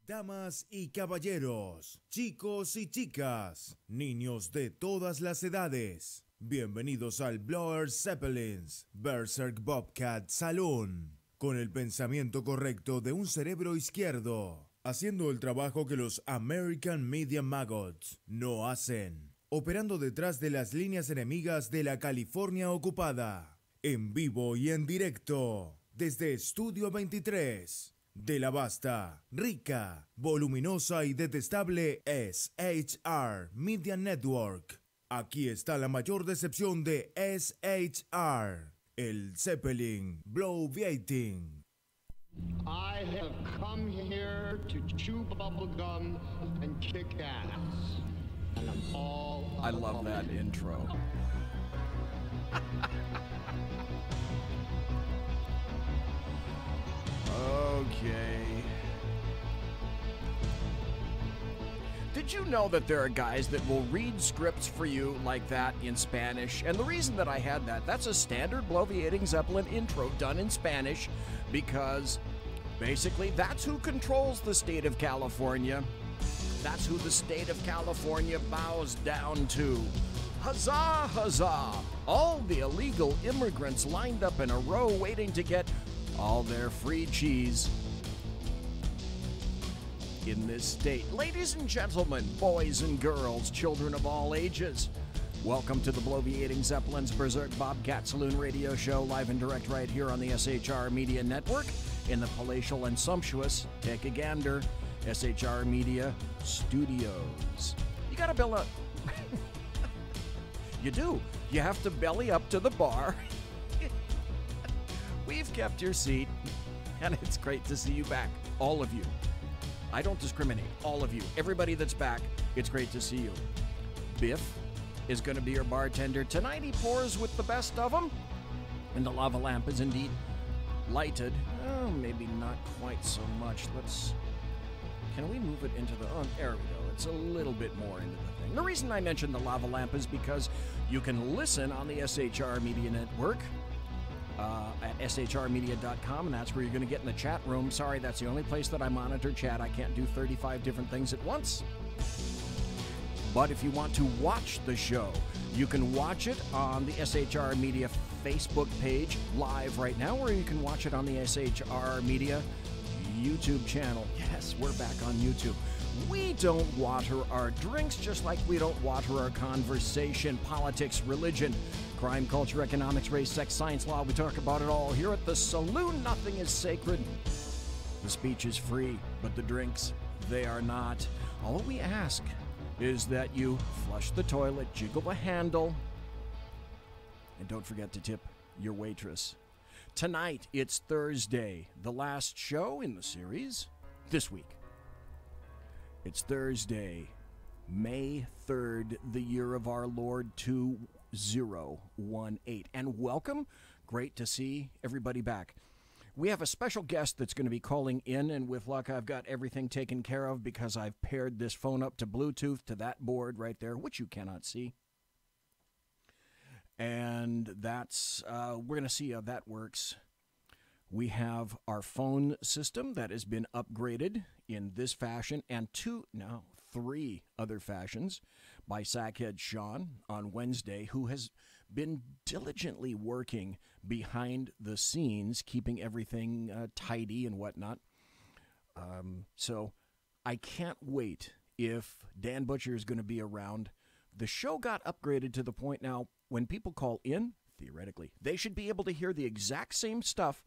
Damas y caballeros, chicos y chicas, niños de todas las edades, bienvenidos al Blower Zeppelins, Berserk Bobcat Saloon, con el pensamiento correcto de un cerebro izquierdo, haciendo el trabajo que los American Media Maggots no hacen, operando detrás de las líneas enemigas de la California ocupada, en vivo y en directo, desde Estudio 23, de la vasta, rica, voluminosa y detestable SHR Media Network. Aquí está la mayor decepción de SHR, el Zeppelin Bloviating. I have come here to chew bubblegum and kick ass. And I'm all I love that intro. Okay. Did you know that there are guys that will read scripts for you like that in Spanish? And the reason that I had that's a standard Bloviating Zeppelin intro done in Spanish because basically that's who controls the state of California. That's who the state of California bows down to. Huzzah, huzzah! All the illegal immigrants lined up in a row waiting to get all their free cheese in this state. Ladies and gentlemen, boys and girls, children of all ages, welcome to the Bloviating Zeppelin's Berserk Bobcat Saloon radio show, live and direct right here on the SHR Media Network in the palatial and sumptuous, take a gander, SHR Media Studios. You gotta build up. You do. You have to belly up to the bar. We've kept your seat, and it's great to see you back, all of you. I don't discriminate, all of you. Everybody that's back, it's great to see you. Biff is going to be your bartender. Tonight he pours with the best of them, and the lava lamp is indeed lighted. Oh, maybe not quite so much. Can we move it into the... Oh, there we go. It's a little bit more into the thing. The reason I mentioned the lava lamp is because you can listen on the SHR Media Network at shrmedia.com, and that's where you're going to get in the chat room. Sorry, that's the only place that I monitor chat. I can't do 35 different things at once. But if you want to watch the show, you can watch it on the SHR Media Facebook page live right now, or you can watch it on the SHR Media YouTube channel. Yes, we're back on YouTube. We don't water our drinks just like we don't water our conversation, politics, religion, crime, culture, economics, race, sex, science, law. We talk about it all here at the Saloon. Nothing is sacred. The speech is free, but the drinks, they are not. All we ask is that you flush the toilet, jiggle the handle, and don't forget to tip your waitress. Tonight, it's Thursday, the last show in the series this week. It's Thursday, May 3rd, the year of our Lord 2018. And welcome. Great to see everybody back. We have a special guest that's going to be calling in, and with luck, I've got everything taken care of because I've paired this phone up to Bluetooth to that board right there, which you cannot see. And that's, we're going to see how that works. We have our phone system that has been upgraded in this fashion and three other fashions by Sackhead Sean on Wednesday, who has been diligently working behind the scenes, keeping everything tidy and whatnot. So I can't wait if Dan Butcher is going to be around. The show got upgraded to the point now when people call in, theoretically, they should be able to hear the exact same stuff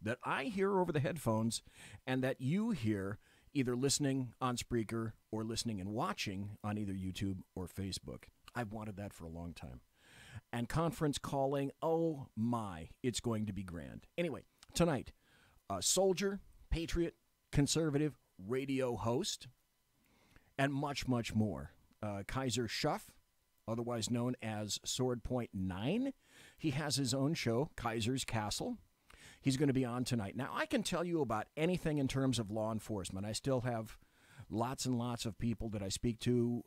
that I hear over the headphones and that you hear either listening on Spreaker or listening and watching on either YouTube or Facebook. I've wanted that for a long time. And conference calling, oh my, it's going to be grand. Anyway, tonight, a soldier, patriot, conservative, radio host, and much, much more. KAISER SHUFF, otherwise known as Sword Point 9. He has his own show, Kaiser's Castle. He's going to be on tonight. Now, I can tell you about anything in terms of law enforcement. I still have lots and lots of people that I speak to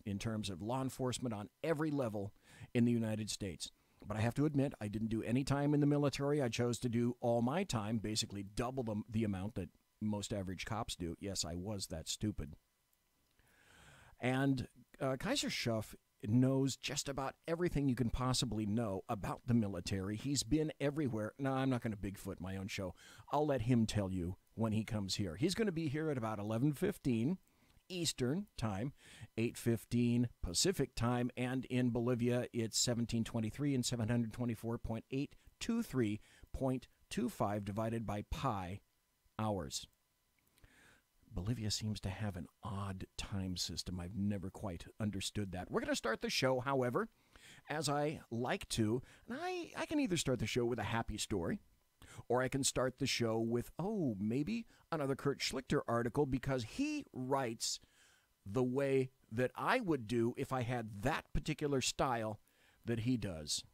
in terms of law enforcement on every level in the United States. But I have to admit, I didn't do any time in the military. I chose to do all my time, basically double the amount that most average cops do. Yes, I was that stupid. And KAISER SHUFF knows just about everything you can possibly know about the military. He's been everywhere. No, I'm not going to Bigfoot my own show. I'll let him tell you when he comes here. He's going to be here at about 11:15 Eastern Time, 8:15 Pacific Time, and in Bolivia it's 1723 and 724.823.25 divided by pi hours. Bolivia seems to have an odd time system. I've never quite understood that. We're going to start the show, however, as I like to. And I can either start the show with a happy story, or I can start the show with, maybe another Kurt Schlichter article, because he writes the way that I would do if I had that particular style that he does.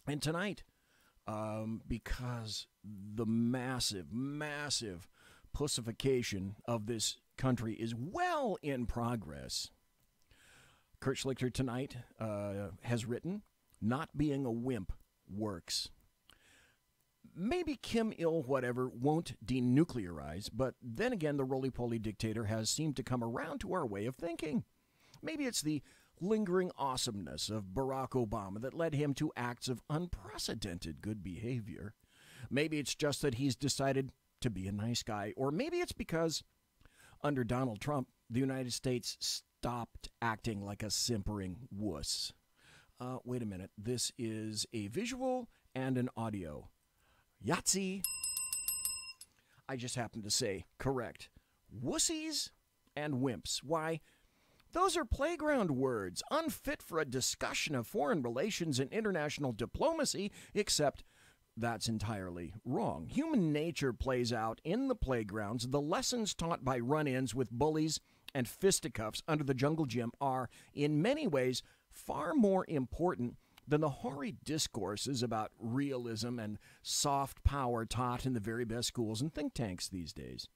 And tonight, because the massive pussification of this country is well in progress, Kurt Schlichter tonight has written, "Not being a wimp works." Maybe Kim Il-whatever won't denuclearize, but then again, the roly-poly dictator has seemed to come around to our way of thinking. Maybe it's the lingering awesomeness of Barack Obama that led him to acts of unprecedented good behavior. Maybe it's just that he's decided to be a nice guy, or maybe it's because under Donald Trump, the United States stopped acting like a simpering wuss. Wait a minute. This is a visual and an audio. Yahtzee. I just happened to say correct. Wussies and wimps. Why, those are playground words, unfit for a discussion of foreign relations and international diplomacy, except that's entirely wrong. Human nature plays out in the playgrounds. The lessons taught by run-ins with bullies and fisticuffs under the jungle gym are, in many ways, far more important than the hoary discourses about realism and soft power taught in the very best schools and think tanks these days.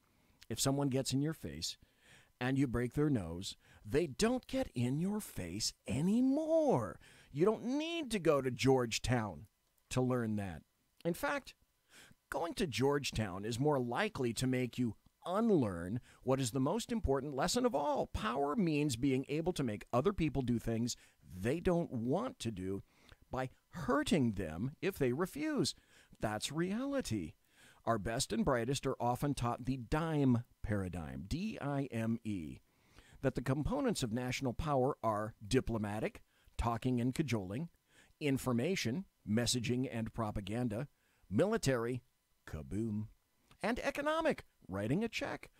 If someone gets in your face and you break their nose, they don't get in your face anymore. You don't need to go to Georgetown to learn that. In fact, going to Georgetown is more likely to make you unlearn what is the most important lesson of all. Power means being able to make other people do things they don't want to do by hurting them if they refuse. That's reality. Our best and brightest are often taught the DIME paradigm, D-I-M-E, that the components of national power are diplomatic, talking and cajoling, information, messaging and propaganda, military, kaboom, and economic, writing a check.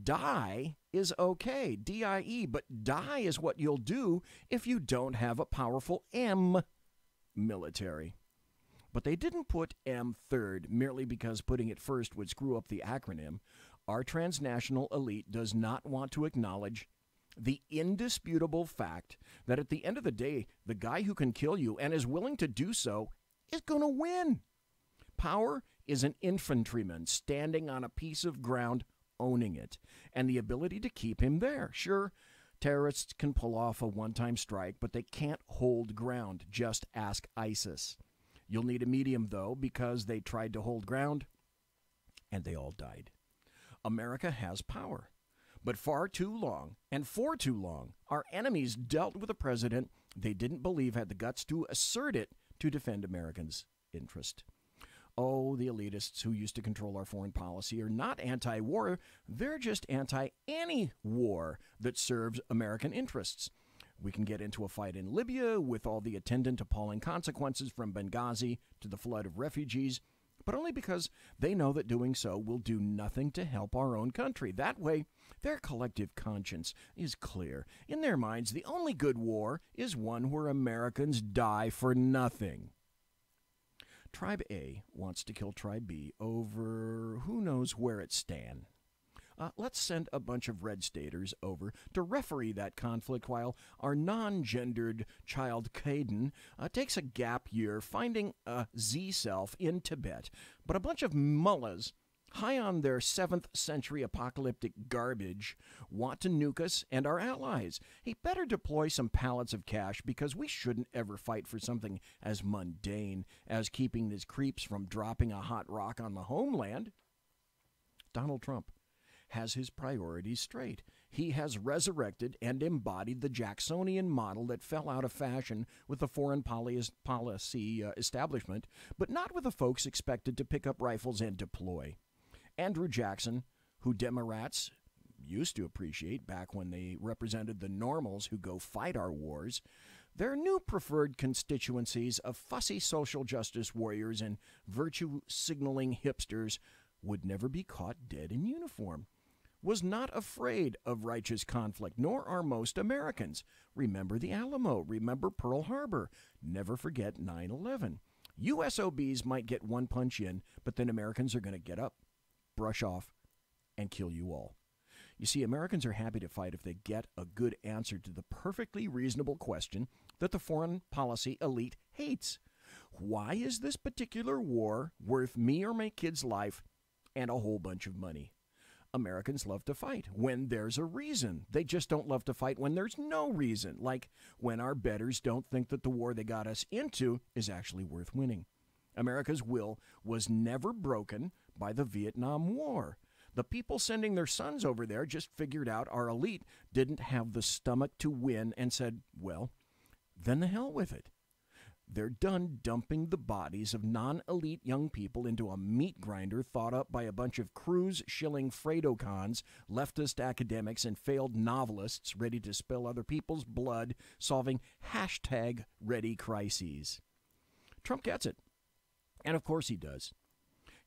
Die is okay, D-I-E, but die is what you'll do if you don't have a powerful M, military. But they didn't put M third merely because putting it first would screw up the acronym. Our transnational elite does not want to acknowledge the indisputable fact that at the end of the day, the guy who can kill you and is willing to do so is going to win. Power is an infantryman standing on a piece of ground, owning it, and the ability to keep him there. Sure, terrorists can pull off a one-time strike, but they can't hold ground. Just ask ISIS. You'll need a medium, though, because they tried to hold ground, and they all died. America has power. But far too long, and for too long, our enemies dealt with a president they didn't believe had the guts to assert it to defend Americans' interest. Oh, the elitists who used to control our foreign policy are not anti-war. They're just anti-any war that serves American interests. We can get into a fight in Libya with all the attendant appalling consequences from Benghazi to the flood of refugees, but only because they know that doing so will do nothing to help our own country. That way, their collective conscience is clear. In their minds, the only good war is one where Americans die for nothing. Tribe A wants to kill Tribe B over who knows where it stands. Let's send a bunch of red staters over to referee that conflict while our non-gendered child Caden takes a gap year finding a Z-self in Tibet. But a bunch of mullahs high on their 7th century apocalyptic garbage want to nuke us and our allies. He better deploy some pallets of cash because we shouldn't ever fight for something as mundane as keeping these creeps from dropping a hot rock on the homeland. Donald Trump has his priorities straight. He has resurrected and embodied the Jacksonian model that fell out of fashion with the foreign policy establishment, but not with the folks expected to pick up rifles and deploy. Andrew Jackson, who Democrats used to appreciate back when they represented the normals who go fight our wars, their new preferred constituencies of fussy social justice warriors and virtue-signaling hipsters would never be caught dead in uniform, was not afraid of righteous conflict, nor are most Americans. Remember the Alamo, remember Pearl Harbor, never forget 9/11. USOBs might get one punch in, but then Americans are going to get up, brush off, and kill you all. You see, Americans are happy to fight if they get a good answer to the perfectly reasonable question that the foreign policy elite hates. Why is this particular war worth me or my kid's life and a whole bunch of money? Americans love to fight when there's a reason. They just don't love to fight when there's no reason, like when our betters don't think that the war they got us into is actually worth winning. America's will was never broken by the Vietnam War. The people sending their sons over there just figured out our elite didn't have the stomach to win and said, well, then the hell with it. They're done dumping the bodies of non-elite young people into a meat grinder thought up by a bunch of cruise-shilling Fredo-cons, leftist academics, and failed novelists ready to spill other people's blood, solving #ready crises. Trump gets it. And of course he does.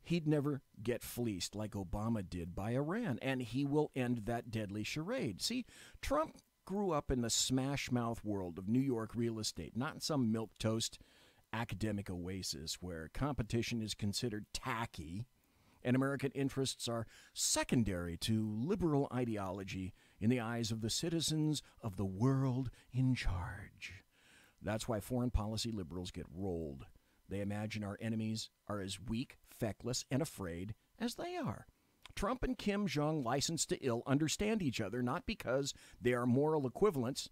He'd never get fleeced like Obama did by Iran, and he will end that deadly charade. See, Trump grew up in the smash-mouth world of New York real estate, not in some milquetoast academic oasis where competition is considered tacky and American interests are secondary to liberal ideology in the eyes of the citizens of the world in charge. That's why foreign policy liberals get rolled. They imagine our enemies are as weak, feckless, and afraid as they are. Trump and Kim Jong, licensed to ill, understand each other not because they are moral equivalents.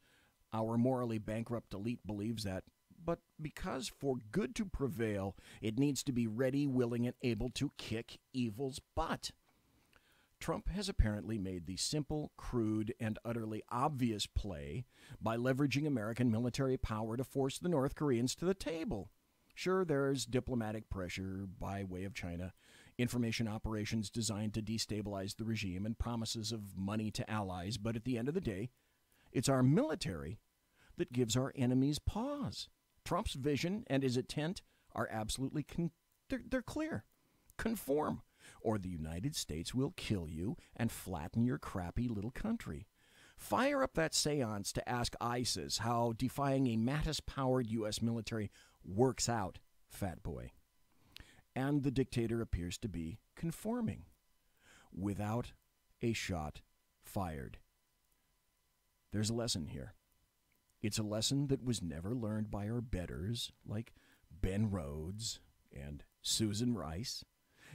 Our morally bankrupt elite believes that, but because for good to prevail, it needs to be ready, willing, and able to kick evil's butt. Trump has apparently made the simple, crude, and utterly obvious play by leveraging American military power to force the North Koreans to the table. Sure, there's diplomatic pressure by way of China, information operations designed to destabilize the regime, and promises of money to allies, but at the end of the day, it's our military that gives our enemies pause. Trump's vision and his intent are absolutely they're clear. Conform, or the United States will kill you and flatten your crappy little country. Fire up that seance to ask ISIS how defying a Mattis-powered U.S. military works out, fat boy. And the dictator appears to be conforming without a shot fired. There's a lesson here. It's a lesson that was never learned by our betters like Ben Rhodes and Susan Rice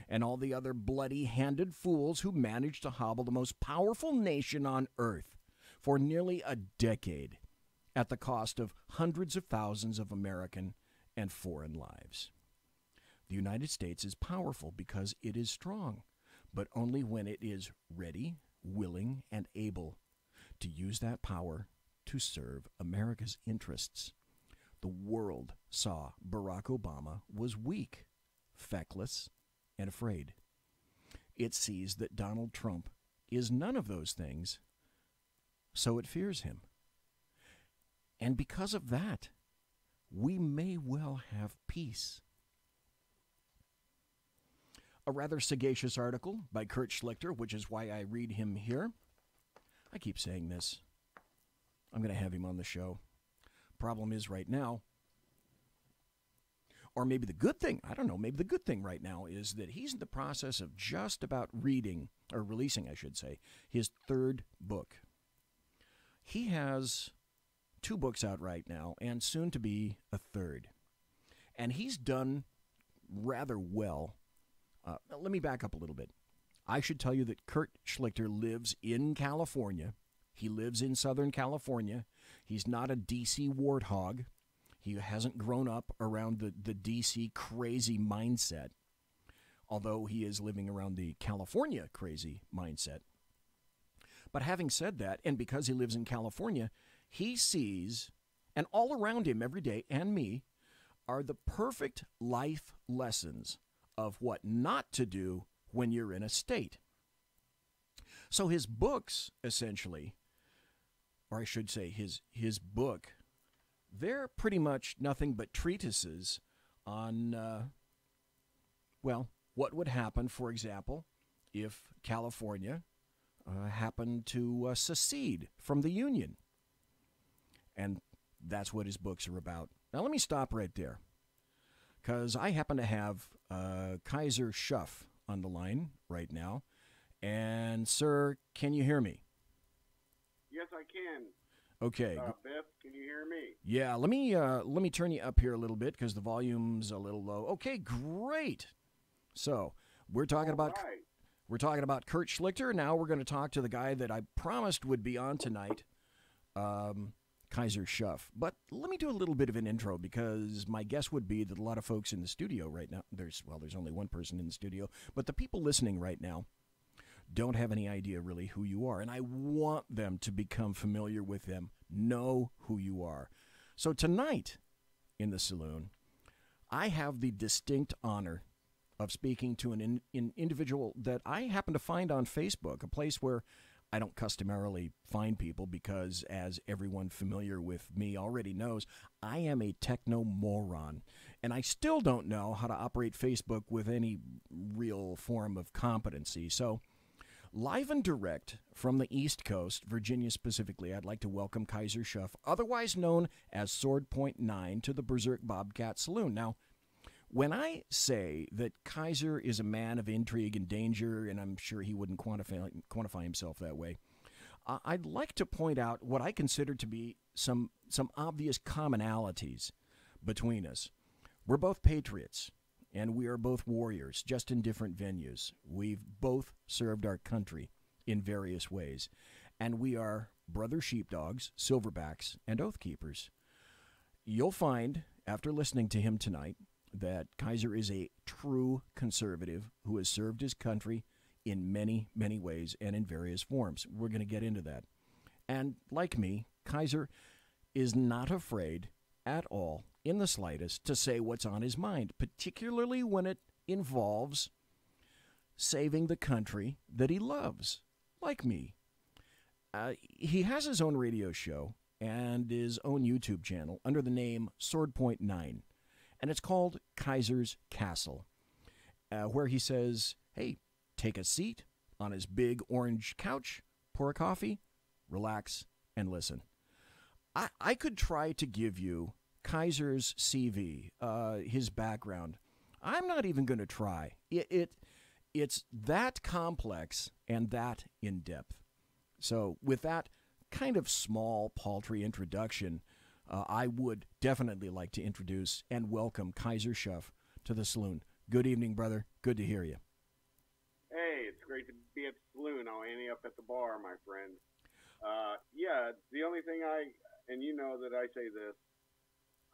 and all the other bloody-handed fools who managed to hobble the most powerful nation on earth for nearly a decade at the cost of hundreds of thousands of American and foreign lives. The United States is powerful because it is strong, but only when it is ready, willing, and able to use that power to serve America's interests. The world saw Barack Obama was weak, feckless, and afraid. It sees that Donald Trump is none of those things, so it fears him. And because of that, we may well have peace. A rather sagacious article by Kurt Schlichter, which is why I read him here. I keep saying this. I'm going to have him on the show. Problem is right now, or maybe the good thing, I don't know, maybe the good thing right now is that he's in the process of just about releasing, I should say, his third book. He has 2 books out right now, and soon to be a third. And he's done rather well. Let me back up a little bit. I should tell you that Kurt Schlichter lives in California. He lives in Southern California. He's not a D.C. warthog. He hasn't grown up around the D.C. crazy mindset, although he is living around the California crazy mindset. But having said that, and because he lives in California, he sees, and all around him every day, and me, are the perfect life lessons of what not to do when you're in a state. So his books, essentially, or I should say his book, they're pretty much nothing but treatises on, what would happen, for example, if California happened to secede from the Union. And that's what his books are about. Now, let me stop right there, because I happen to have KAISER SHUFF on the line right now. And, sir, can you hear me? Yes, I can. Okay. Biff, can you hear me? Yeah, let me turn you up here a little bit because the volume's a little low. Okay, great. So we're talking about Kurt Schlichter. Now we're going to talk to the guy that I promised would be on tonight, KAISER SHUFF. But let me do a little bit of an intro, because my guess would be that a lot of folks in the studio right now, there's only one person in the studio, but the people listening right now don't have any idea really who you are, and I want them to become familiar with them, know who you are. So tonight in the Saloon, I have the distinct honor of speaking to an individual that I happen to find on Facebook, a place where I don't customarily find people because, as everyone familiar with me already knows, I am a techno moron, and I still don't know how to operate Facebook with any real form of competency. So, live and direct from the East Coast, Virginia specifically, I'd like to welcome KAISER SHUFF, otherwise known as Sword Point 9, to the Berserk Bobcat Saloon. Now, when I say that KAISER is a man of intrigue and danger, and I'm sure he wouldn't quantify himself that way, I'd like to point out what I consider to be some obvious commonalities between us. We're both patriots, and we are both warriors, just in different venues. We've both served our country in various ways, and we are brother sheepdogs, silverbacks, and oath keepers. You'll find, after listening to him tonight, that KAISER is a true conservative who has served his country in many, many ways and in various forms. We're going to get into that. And like me, KAISER is not afraid at all, in the slightest, to say what's on his mind, particularly when it involves saving the country that he loves, like me. He has his own radio show and his own YouTube channel under the name Sword Point 9, and it's called KAISER's Castle, where he says, hey, take a seat on his big orange couch, pour a coffee, relax, and listen. I could try to give you KAISER's CV, his background. I'm not even going to try. It's that complex and that in-depth. So with that kind of small, paltry introduction, I would definitely like to introduce and welcome KAISER SHUFF to the Saloon. Good evening, brother. Good to hear you. Hey, it's great to be at the Saloon. I'll end up at the bar, my friend. Yeah, the only thing and you know that I say this,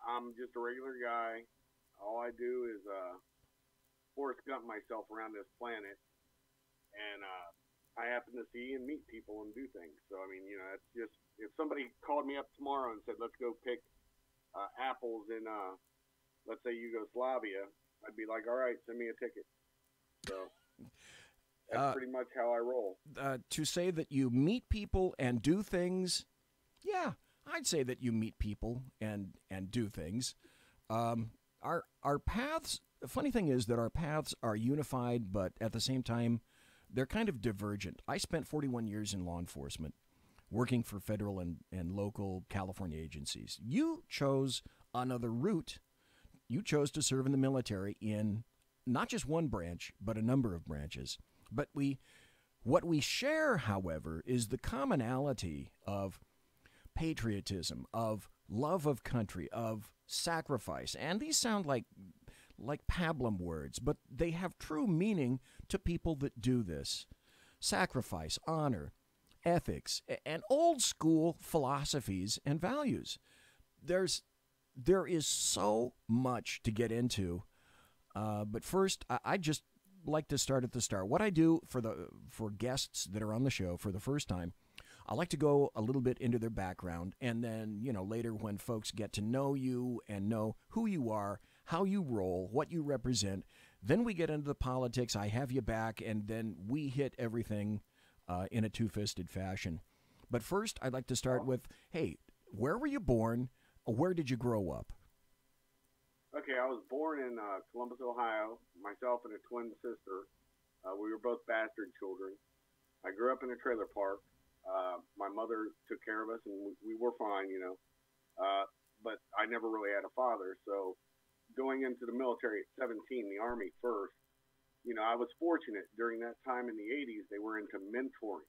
I'm just a regular guy. All I do is Forrest Gump myself around this planet, and I happen to see and meet people and do things. So, I mean, you know, it's just, if somebody called me up tomorrow and said, let's go pick apples in, let's say, Yugoslavia, I'd be like, all right, send me a ticket. So that's pretty much how I roll. To say that you meet people and do things, yeah, I'd say that you meet people and do things. Our paths, the funny thing is that our paths are unified, but at the same time, they're kind of divergent. I spent 41 years in law enforcement, working for federal and local California agencies. You chose another route. You chose to serve in the military in not just one branch, but a number of branches. But what we share, however, is the commonality of patriotism, of love of country, of sacrifice. And these sound like pablum words, but they have true meaning to people that do this. Sacrifice, honor, ethics, and old school philosophies and values. There is so much to get into, but first, I just like to start at the start. What I do for guests that are on the show for the first time I like to go a little bit into their background, and then, you know, later when folks get to know you and know who you are, how you roll, what you represent, then we get into the politics. I have you back, and then we hit everything in a two-fisted fashion. But first, I'd like to start with, hey, where were you born? Where did you grow up? Okay, I was born in Columbus, Ohio, myself and a twin sister. We were both bastard children. I grew up in a trailer park. My mother took care of us, and we were fine, you know. But I never really had a father. So going into the military at 17, the Army first, you know, I was fortunate. During that time in the 80s, they were into mentoring.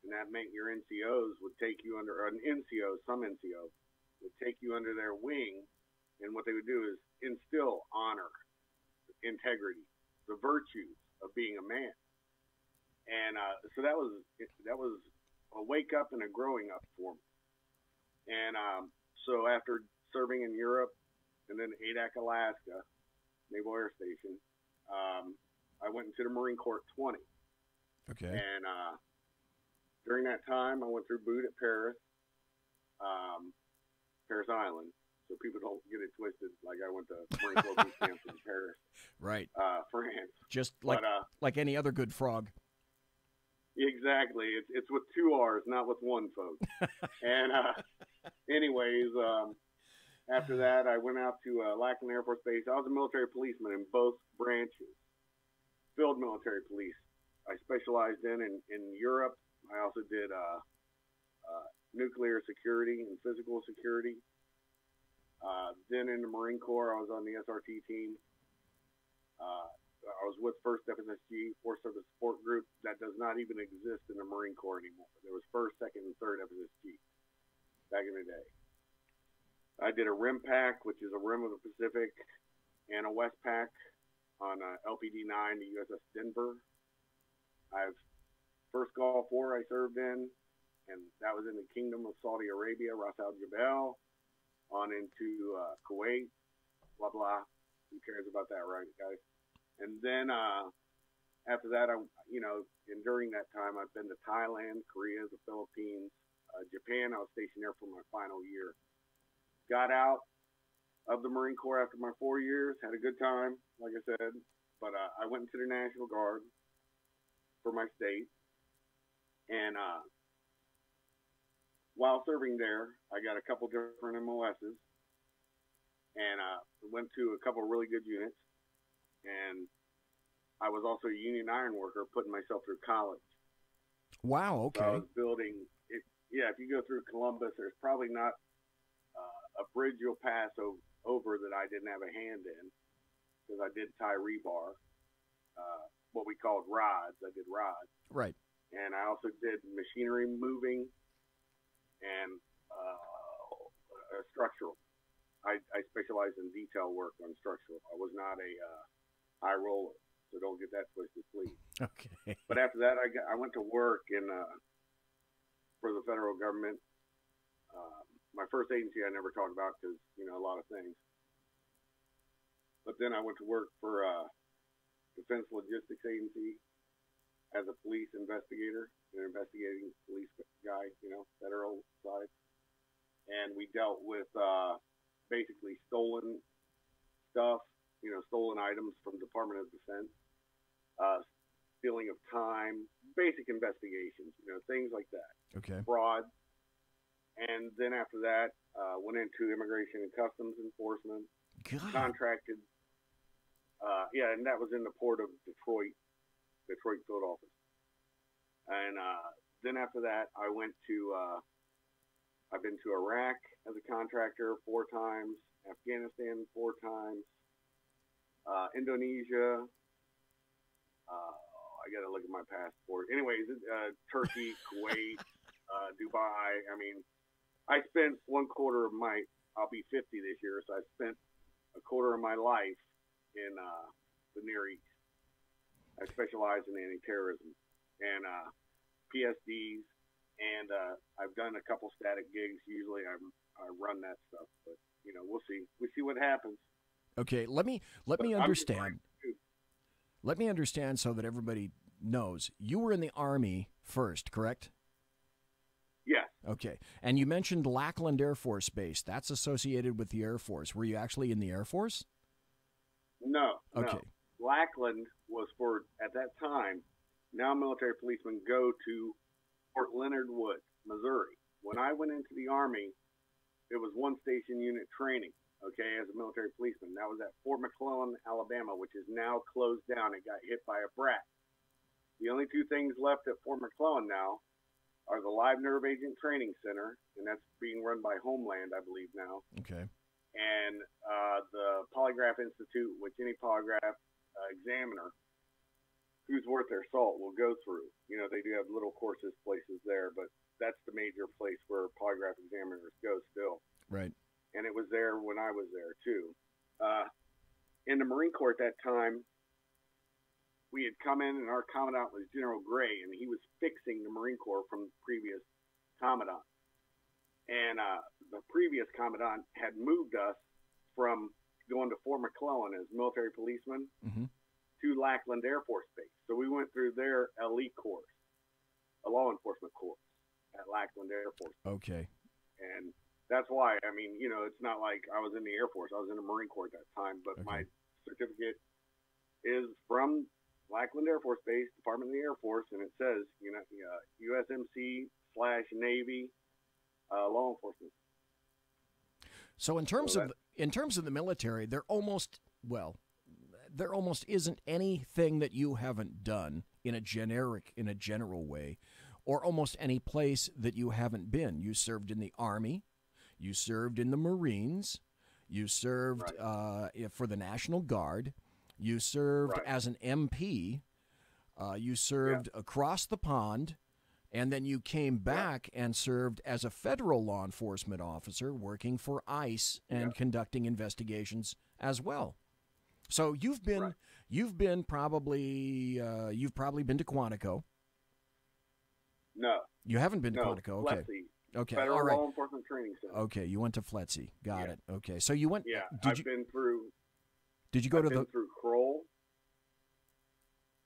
And that meant your NCOs would take you under, an NCO, some NCO, would take you under their wing. And what they would do is instill honor, integrity, the virtues of being a man. And so that was a wake up and a growing up for me. And so after serving in Europe and then Adak, Alaska, Naval Air Station, I went into the Marine Corps at 20. Okay. And during that time, I went through boot at Paris, Paris Island. So people don't get it twisted, like I went to Marine Corps boot camp in Paris, right? France. Just like any other good frog. Exactly. It's with 2 R's, not with one, folks. And anyways, after that, I went out to Lackland Air Force Base. I was a military policeman in both branches, field military police. I specialized in Europe. I also did nuclear security and physical security. Then in the Marine Corps, I was on the SRT team. I was with 1st FSSG, Force Service Support Group. That does not even exist in the Marine Corps anymore. There was 1st, 2nd, and 3rd FSSG back in the day. I did a RIM pack, which is a Rim of the Pacific, and a West pack on LPD-9 to USS Denver. I've 1st Gulf War I served in, and that was in the Kingdom of Saudi Arabia, Ras Al Jabal, on into Kuwait, blah, blah. Who cares about that, right, guys? And then after that, and during that time, I've been to Thailand, Korea, the Philippines, Japan. I was stationed there for my final year. Got out of the Marine Corps after my 4 years, had a good time, like I said, but I went into the National Guard for my state. And while serving there, I got a couple different MOSs, and went to a couple of really good units. And I was also a union iron worker, putting myself through college. Wow, okay. So I was building it. Yeah, if you go through Columbus, there's probably not a bridge you'll pass over that I didn't have a hand in, because I did tie rebar, what we called rods. I did rods. Right. And I also did machinery moving and structural. I specialized in detail work on structural. I was not a high roller, so don't get that twisted, please. Okay. But after that, I went to work for the federal government. My first agency I never talked about because, a lot of things. But then I went to work for Defense Logistics Agency as a police investigator, an investigating police guy, federal side. And we dealt with basically stolen stuff, stolen items from Department of Defense, stealing of time, basic investigations, things like that. Okay. Fraud. And then after that, went into Immigration and Customs Enforcement, God. contracted. And that was in the port of Detroit field office. And then after that, I've been to Iraq as a contractor 4 times, Afghanistan 4 times, Indonesia. I got to look at my passport. Anyways, Turkey, Kuwait, Dubai. I mean, I spent 1/4 of I'll be 50 this year, so I spent 1/4 of my life in the Near East. I specialize in anti-terrorism and PSDs, and I've done a couple static gigs. Usually I run that stuff, but we'll see. We see what happens. Okay, let me understand. Let me understand so that everybody knows. You were in the Army first, correct? Okay. And you mentioned Lackland Air Force Base. That's associated with the Air Force. Were you actually in the Air Force? No. Okay. No. Lackland was for, at that time, now military policemen go to Fort Leonard Wood, Missouri. When I went into the Army, it was one station unit training, okay, as a military policeman. That was at Fort McClellan, Alabama, which is now closed down. It got hit by a brat. The only two things left at Fort McClellan now are the Live Nerve Agent Training Center, and that's being run by Homeland, I believe, now. Okay. And the Polygraph Institute, which any polygraph examiner who's worth their salt will go through. You know, they do have little courses places there, but that's the major place where polygraph examiners go still. Right. And it was there when I was there, too. In the Marine Corps at that time, we had come in, and our commandant was General Gray, and he was fixing the Marine Corps from the previous commandant. And the previous commandant had moved us from going to Fort McClellan as military policemen to Lackland Air Force Base. So we went through their elite course, a law enforcement course at Lackland Air Force Base. Okay. And that's why, I mean, you know, it's not like I was in the Air Force. I was in the Marine Corps at that time, but my certificate is from Lackland Air Force Base, Department of the Air Force, and it says, you know, USMC/Navy law enforcement. So in terms of the military, there almost isn't anything that you haven't done in a general way, or almost any place that you haven't been. You served in the Army, you served in the Marines, you served for the National Guard, you served as an MP, you served across the pond, and then you came back and served as a federal law enforcement officer working for ICE and conducting investigations as well. So you've probably been to Quantico. No. You haven't been to Quantico. Okay. FLETC. Okay. Federal all right. Law Enforcement Training Center. Okay, you went to FLETC. Got it. Okay. So you went I've been through Kroll.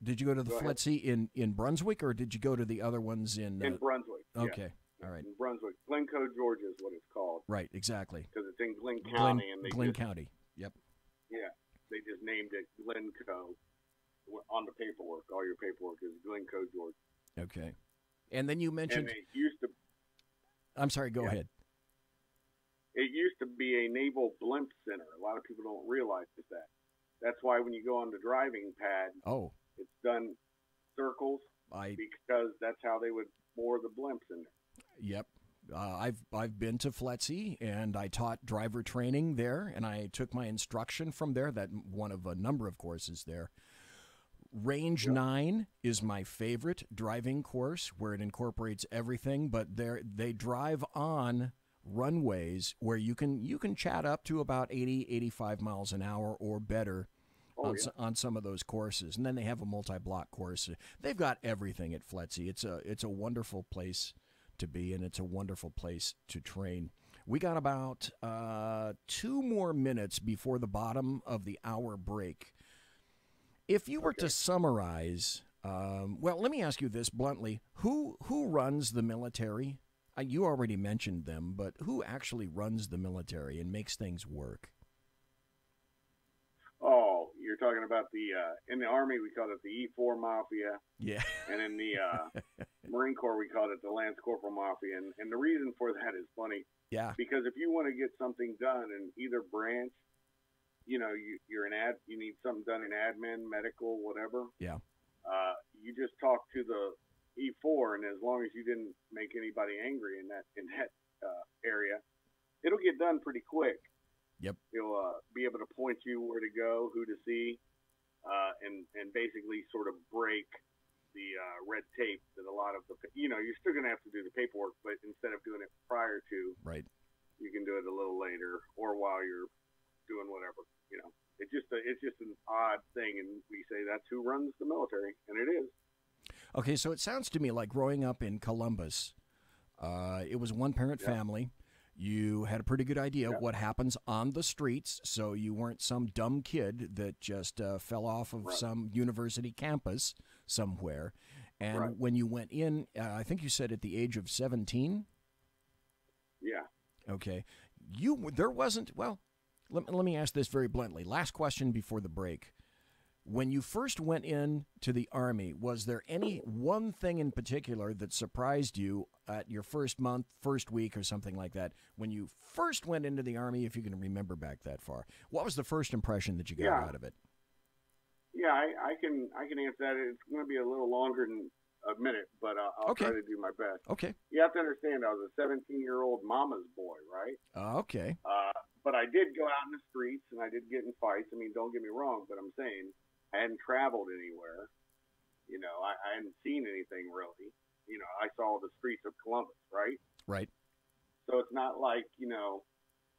Did you go to the FLETC in Brunswick, or did you go to the other ones in Brunswick? Okay. All right. In Brunswick. Glencoe, Georgia is what it's called. Right, exactly. Because it's in Glenn County. Glenn County. Yep. Yeah. They just named it Glencoe on the paperwork. All your paperwork is Glencoe, Georgia. Okay. And then you mentioned... And it used to... I'm sorry, go ahead. It used to be a naval blimp center. A lot of people don't realize that. That's why when you go on the driving pad, it's done circles because that's how they would moor the blimps in there. Yep. I've been to FLETC, and I taught driver training there, and I took my instruction from there, that one of a number of courses there. Range 9 is my favorite driving course, where it incorporates everything, but they drive on runways where you can chat up to about 80, 85 miles an hour or better on some of those courses. And then they have a multi-block course. They've got everything at FLETC. It's a wonderful place to be, and it's a wonderful place to train. We got about 2 more minutes before the bottom of the hour break. If you were to summarize, well, let me ask you this bluntly. Who runs the military? You already mentioned them, but who actually runs the military and makes things work? Oh, you're talking about in the Army, we call it the E4 Mafia. Yeah. And in the Marine Corps, we called it the Lance Corporal Mafia. And the reason for that is funny. Yeah. Because if you want to get something done in either branch, you know, you need something done in admin, medical, whatever. Yeah. You just talk to the E4, and as long as you didn't make anybody angry in that area, it'll get done pretty quick. Yep. He'll be able to point you where to go, who to see, and basically sort of break the red tape that a lot of you're still going to have to do the paperwork, but instead of doing it prior to, you can do it a little later or while you're doing whatever. You know, it's just an odd thing, and we say that's who runs the military, and it is. Okay, so it sounds to me like growing up in Columbus, it was a one-parent family. You had a pretty good idea what happens on the streets, so you weren't some dumb kid that just fell off of some university campus somewhere. And when you went in, I think you said at the age of 17? Yeah. Okay. There wasn't, well, let me ask this very bluntly. Last question before the break. When you first went into the Army, was there any one thing in particular that surprised you at your first month, first week, or something like that? When you first went into the Army, if you can remember back that far, what was the first impression that you got out of it? Yeah, I can answer that. It's going to be a little longer than a minute, but I'll try to do my best. Okay. You have to understand, I was a 17-year-old mama's boy, right? Okay. But I did go out in the streets, and I did get in fights. I mean, don't get me wrong, but I'm saying I hadn't traveled anywhere. You know, I hadn't seen anything really. You know, I saw the streets of Columbus, right? Right. So it's not like, you know,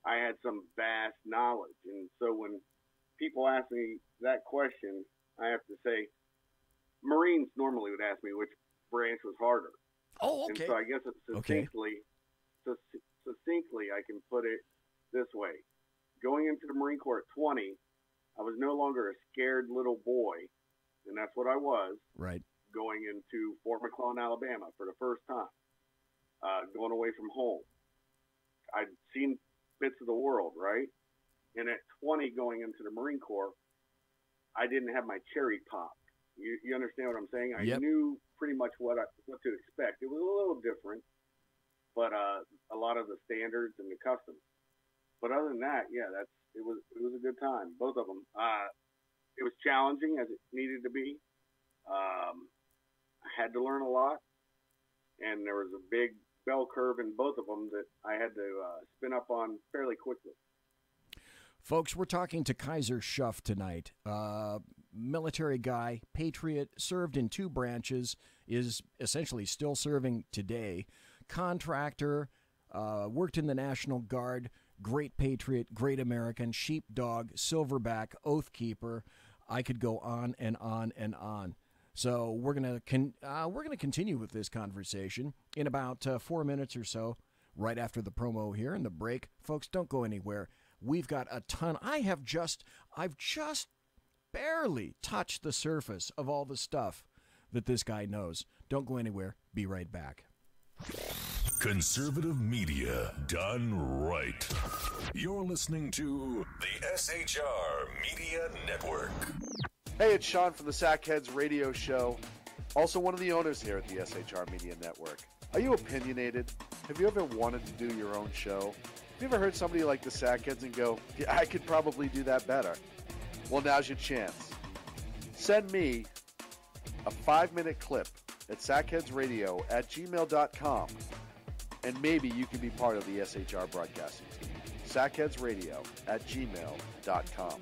I had some vast knowledge. And so when people ask me that question, I have to say, Marines normally would ask me which branch was harder. Oh, okay. And so I guess succinctly, I can put it this way. Going into the Marine Corps at 20, I was no longer a scared little boy, and that's what I was. Right. Going into Fort McClellan, Alabama for the first time, going away from home. I'd seen bits of the world, right? And at 20, going into the Marine Corps, I didn't have my cherry popped. You understand what I'm saying? I knew pretty much what to expect. It was a little different, but a lot of the standards and the customs. But other than that, yeah, it was a good time. Both of them. It was challenging as it needed to be. I had to learn a lot, and there was a big bell curve in both of them that I had to spin up on fairly quickly. Folks, we're talking to KAISER SHUFF tonight. Military guy, patriot, served in 2 branches, is essentially still serving today. Contractor, worked in the National Guard, great patriot, great American, sheepdog, silverback, oath keeper. I could go on and on and on. So we're gonna continue with this conversation in about 4 minutes or so, right after the promo here and the break. Folks, don't go anywhere. We've got a ton. I've just barely touched the surface of all the stuff that this guy knows. Don't go anywhere. Be right back. Conservative media done right. You're listening to the SHR Media Network. Hey, it's Sean from the Sackheads Radio Show, also one of the owners here at the SHR Media Network. Are you opinionated? Have you ever wanted to do your own show? Have you ever heard somebody like the Sackheads and go, yeah, I could probably do that better? Well, now's your chance. Send me a 5-minute clip at sackheadsradio@gmail.com, and maybe you can be part of the SHR broadcasting team. sackheadsradio@gmail.com.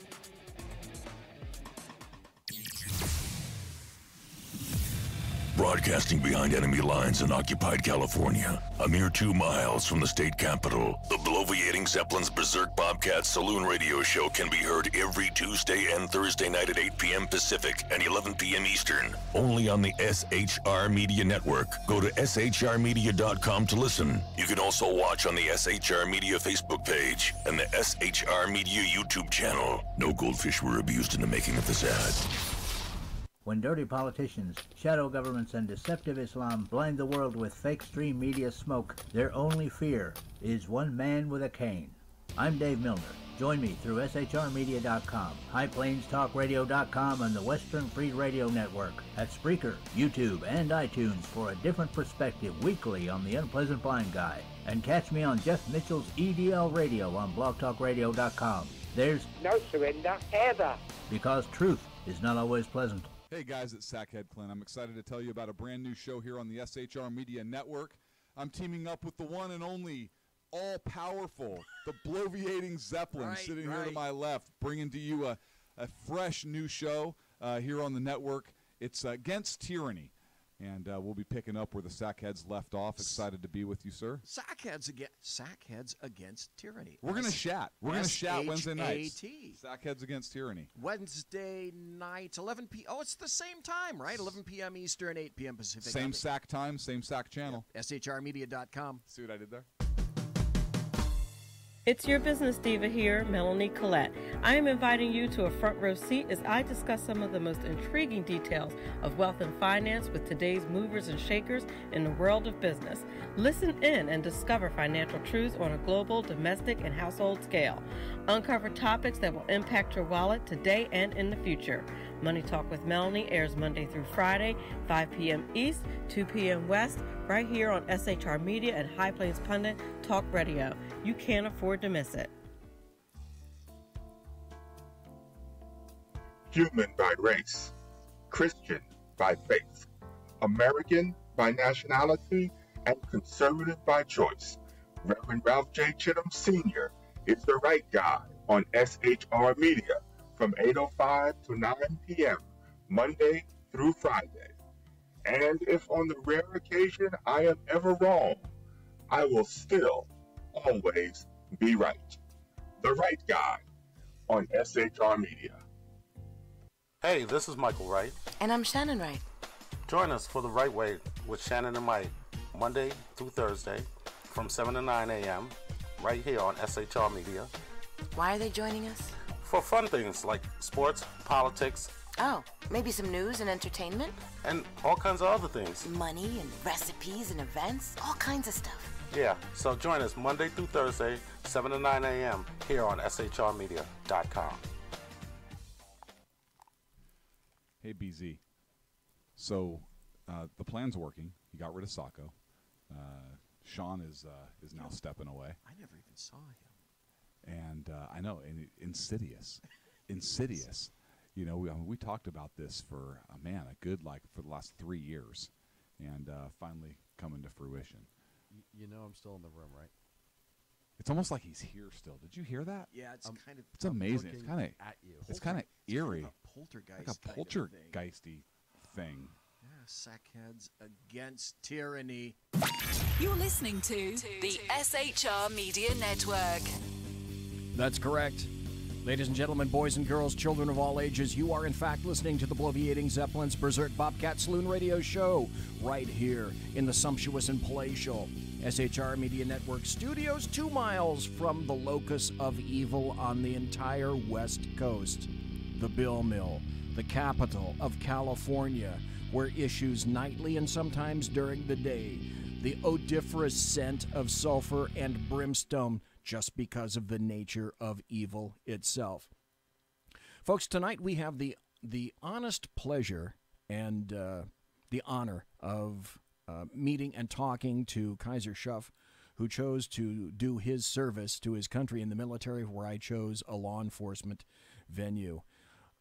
Broadcasting behind enemy lines in occupied California, a mere 2 miles from the state capital, the bloviating Zeppelin's Berserk Bobcat Saloon radio show can be heard every Tuesday and Thursday night at 8 p.m. Pacific and 11 p.m. Eastern, only on the SHR Media Network. Go to shrmedia.com to listen. You can also watch on the SHR Media Facebook page and the SHR Media YouTube channel. No goldfish were abused in the making of this ad. When dirty politicians, shadow governments, and deceptive Islam blind the world with fake stream media smoke, their only fear is one man with a cane. I'm Dave Milner. Join me through shrmedia.com, highplainstalkradio.com, and the Western Free Radio Network at Spreaker, YouTube, and iTunes for a different perspective weekly on the Unpleasant Blind Guy. And catch me on Jeff Mitchell's EDL Radio on blogtalkradio.com. There's no surrender ever, because truth is not always pleasant. Hey guys, it's Sackhead Clint. I'm excited to tell you about a brand new show here on the SHR Media Network. I'm teaming up with the one and only all-powerful, the bloviating Zeppelin, sitting here to my left, bringing to you a fresh new show here on the network. It's Against Tyranny, and we'll be picking up where the Sackheads left off. Excited to be with you, sir. Sackheads Against Tyranny. We're going to chat. We're going to chat Wednesday nights. S-H-A-T. Sackheads Against Tyranny. Wednesday night, 11 p.m. Oh, it's the same time, right? 11 p.m. Eastern, 8 p.m. Pacific. Same SAC time, same SAC channel. Yep. SHRmedia.com. See what I did there? It's your business diva here, Melanie Collette. I am inviting you to a front row seat as I discuss some of the most intriguing details of wealth and finance with today's movers and shakers in the world of business. Listen in and discover financial truths on a global, domestic, and household scale. Uncover topics that will impact your wallet today and in the future. Money Talk with Melanie airs Monday through Friday, 5 p.m. East, 2 p.m. West, right here on SHR Media and High Plains Pundit Talk Radio. You can't afford to miss it. Human by race, Christian by faith, American by nationality, and conservative by choice. Reverend Ralph J. Chittum Sr. is the right guy on SHR Media from 8:05 to 9 p.m. Monday through Friday. And if on the rare occasion I am ever wrong, I will still always be right. The right guy on SHR Media. Hey, this is Michael Wright. And I'm Shannon Wright. Join us for The Right Way with Shannon and Mike, Monday through Thursday from 7 to 9 a.m. right here on SHR Media. Why are they joining us? For fun things like sports, politics. Oh, maybe some news and entertainment? And all kinds of other things. Money and recipes and events, all kinds of stuff. Yeah, so join us Monday through Thursday, 7 to 9 a.m. here on shrmedia.com. Hey, BZ. So the plan's working. You got rid of Sacco. Sean is now stepping away. I never even saw him. And I know, and insidious. Insidious. You know, we talked about this for, for the last 3 years, and finally coming to fruition. You know I'm still in the room, right? It's almost like he's here still. Did you hear that? Yeah, it's kind of. It's amazing. It's kind of at you. It's kind of eerie. Poltergeist. Like a poltergeisty thing. Yeah, sackheads against tyranny. You're listening to the SHR Media Network. That's correct. Ladies and gentlemen, boys and girls, children of all ages, you are in fact listening to the Bloviating Zeppelin's Berserk Bobcat Saloon radio show right here in the sumptuous and palatial SHR Media Network studios, 2 miles from the locus of evil on the entire West Coast, the Bill Mill, the capital of California, where issues nightly and sometimes during the day the odoriferous scent of sulfur and brimstone just because of the nature of evil itself. Folks, tonight we have the honest pleasure and the honor of meeting and talking to Kaiser Schuff, who chose to do his service to his country in the military, where I chose a law enforcement venue.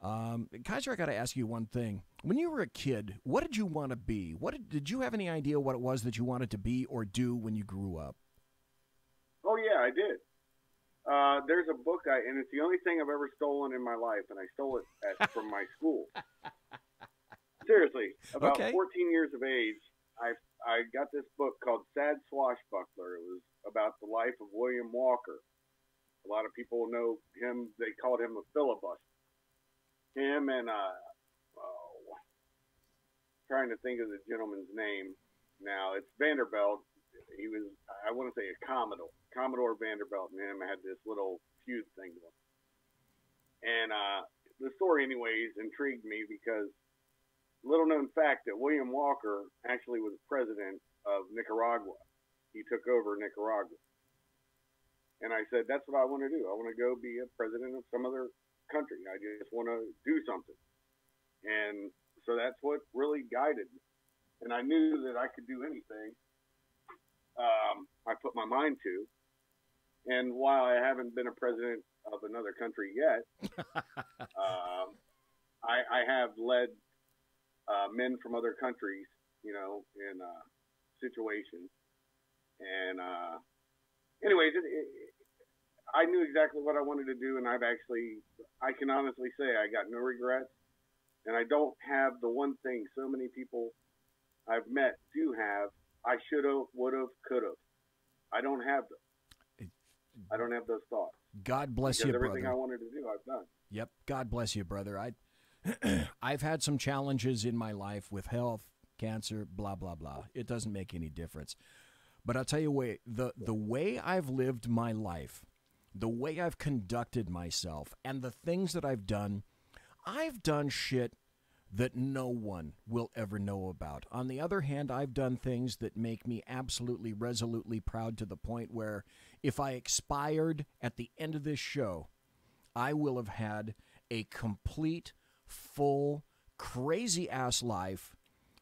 Kaiser, I got to ask you one thing. When you were a kid, what did you want to be? Did you have any idea what it was that you wanted to be or do when you grew up? Oh, yeah, I did. There's a book, and it's the only thing I've ever stolen in my life, and I stole it from my school. Seriously, about 14 years of age, I got this book called Sad Swashbuckler. It was about the life of William Walker. A lot of people know him. They called him a filibuster. Him and, trying to think of the gentleman's name now. It's Vanderbilt. He was, I want to say, a Commodore Vanderbilt and him had this little feud thing going. And the story, anyways, intrigued me because little known fact that William Walker actually was president of Nicaragua. He took over Nicaragua. And I said, that's what I want to do. I want to go be a president of some other country. I just want to do something. And so that's what really guided me. And I knew that I could do anything I put my mind to. And while I haven't been a president of another country yet, I have led men from other countries, you know, in situations. And anyways, I knew exactly what I wanted to do, and I can honestly say I got no regrets. And I don't have the one thing so many people I've met do have. I should have, would have, could have. I don't have them. I don't have those thoughts. God bless you, brother. Everything I wanted to do, I've done. Yep. God bless you, brother. I've had some challenges in my life with health, cancer, blah, blah, blah. It doesn't make any difference. But I'll tell you what, the way I've lived my life the way I've conducted myself, and the things that I've done shit that no one will ever know about. On the other hand, I've done things that make me absolutely, resolutely proud, to the point where if I expired at the end of this show, I will have had a complete, full, crazy-ass life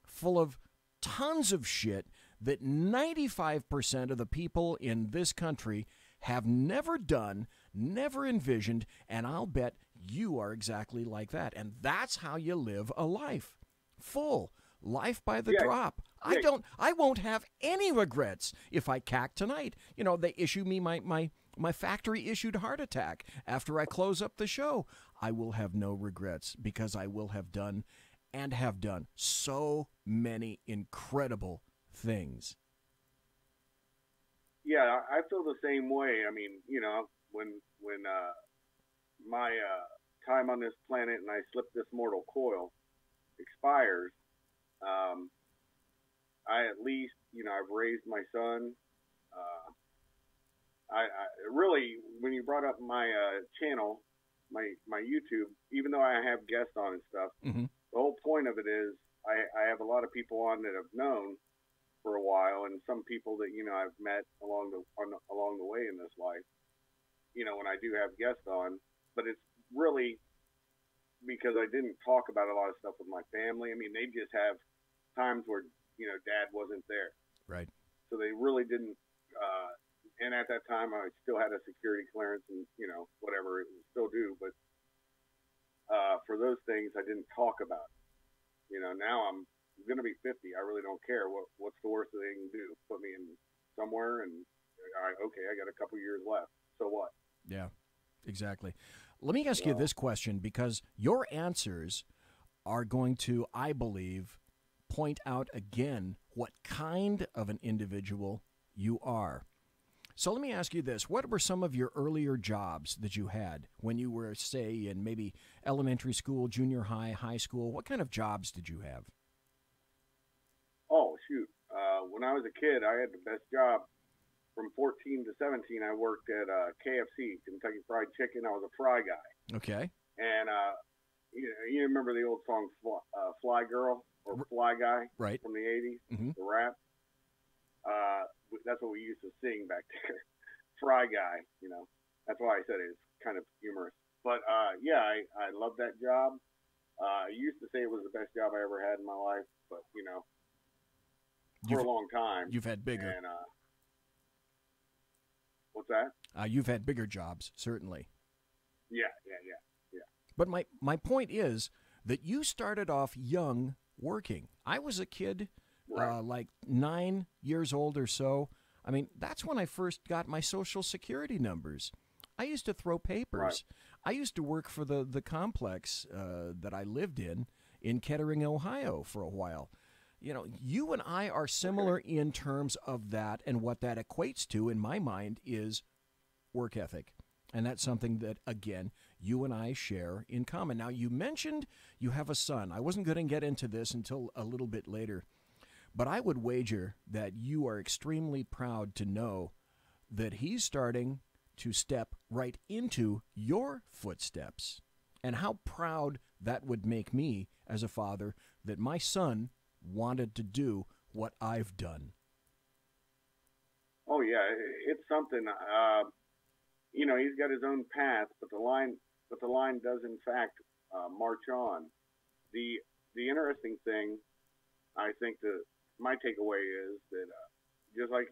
full of tons of shit that 95% of the people in this country have never done, never envisioned, and I'll bet you are exactly like that. And that's how you live a life. Full. Life by the drop. I won't have any regrets if I cack tonight. You know, they issue me my factory-issued heart attack after I close up the show. I will have no regrets, because I will have done and have done so many incredible things. Yeah, I feel the same way. I mean, you know, when my time on this planet and I slip this mortal coil expires, I at least, you know, I've raised my son. I really, when you brought up my channel, my YouTube, even though I have guests on and stuff, the whole point of it is I have a lot of people on that have known for a while, and some people that, you know, I've met along the way in this life, you know, when I do have guests on. But it's really because I didn't talk about a lot of stuff with my family. I mean, they just have times where, you know, Dad wasn't there. Right. So they really didn't, and at that time I still had a security clearance and, you know, whatever, still do, but for those things I didn't talk about. You know, now I'm going to be 50. I really don't care. What's the worst they can do? Put me in somewhere, and okay, I got a couple years left. So what? Yeah, exactly. Let me ask you this question, because your answers are going to, I believe, point out again what kind of an individual you are. So let me ask you this. What were some of your earlier jobs that you had when you were, say, in maybe elementary school, junior high, high school? What kind of jobs did you have? Oh, shoot. When I was a kid, I had the best job. From 14 to 17, I worked at KFC, Kentucky Fried Chicken. I was a fry guy. Okay. And you remember the old song Fly Girl or Fly Guy, right, from the 80s, the rap? That's what we used to sing back there. Fry Guy, you know. That's why I said it's kind of humorous. But, yeah, I love that job. I used to say it was the best job I ever had in my life, but, you know, for a long time. You've had bigger. And, what's that? You've had bigger jobs, certainly. Yeah. But my point is that you started off young working. I was a kid, like 9 years old or so. I mean, that's when I first got my Social Security numbers. I used to throw papers. I used to work for the complex that I lived in Kettering, Ohio, for a while. You know, you and I are similar in terms of that, and what that equates to, in my mind, is work ethic. And that's something that, again, you and I share in common. Now, you mentioned you have a son. I wasn't going to get into this until a little bit later, but I would wager that you are extremely proud to know that he's starting to step right into your footsteps, and how proud that would make me as a father that my son wanted to do what I've done. Oh yeah, it's something. You know, he's got his own path, but the line does in fact march on. The interesting thing, I think, that my takeaway is that just like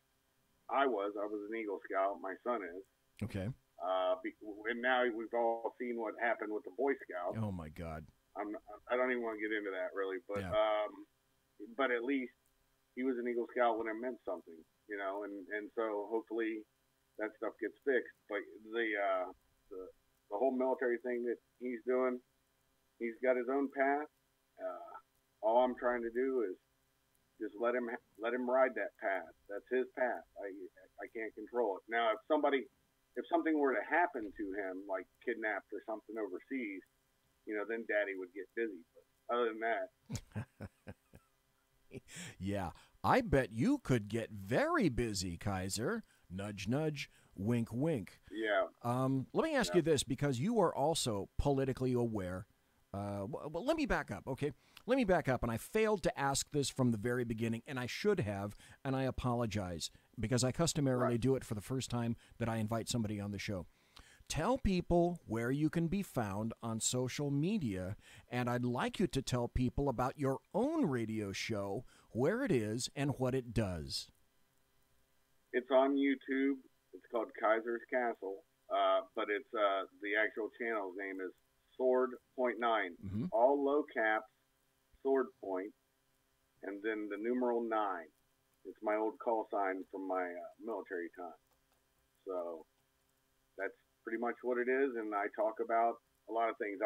I was an Eagle Scout. My son is. Okay. And now we've all seen what happened with the Boy Scouts. Oh my God. I don't even want to get into that really, but but at least he was an Eagle Scout when it meant something, you know, and so hopefully that stuff gets fixed. But the whole military thing that he's doing, he's got his own path. All I'm trying to do is just let him ride that path. That's his path. I can't control it. Now, if something were to happen to him, like kidnapped or something overseas, you know, then Daddy would get busy. But other than that. Yeah, I bet you could get very busy, Kaiser. Nudge, nudge, Wink, wink. Yeah. Let me ask you this, because you are also politically aware. Well, let me back up, okay? Let me back up, and I failed to ask this from the very beginning, and I should have, and I apologize, because I customarily do it for the first time that I invite somebody on the show. Tell people where you can be found on social media, and I'd like you to tell people about your own radio show, where it is, and what it does. It's on YouTube. It's called Kaiser's Castle, but it's the actual channel's name is Sword.9, all low caps, Sword Point, and then the numeral 9. It's my old call sign from my military time. So that's pretty much what it is, and I talk about a lot of things.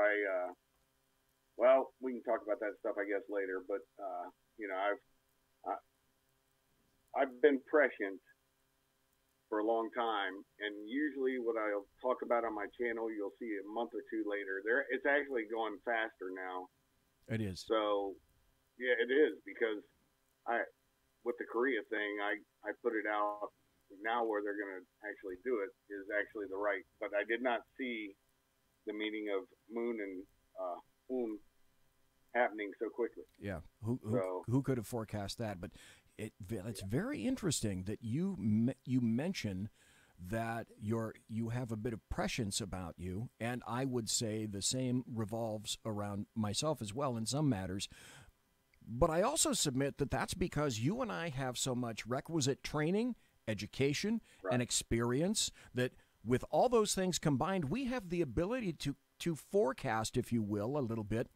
Well, we can talk about that stuff, I guess, later. But you know, I've been prescient for a long time, and usually what I'll talk about on my channel, you'll see a month or two later. It's actually going faster now. It is. So, yeah, it is, because with the Korea thing, I put it out now where they're going to actually do it is actually the right. But I did not see the meeting of Moon and Un happening so quickly. Yeah, who could have forecast that? But it's very interesting that you mention that you have a bit of prescience about you, and I would say the same revolves around myself as well in some matters. But I also submit that that's because you and I have so much requisite training, education, and experience that with all those things combined, we have the ability to forecast, if you will, a little bit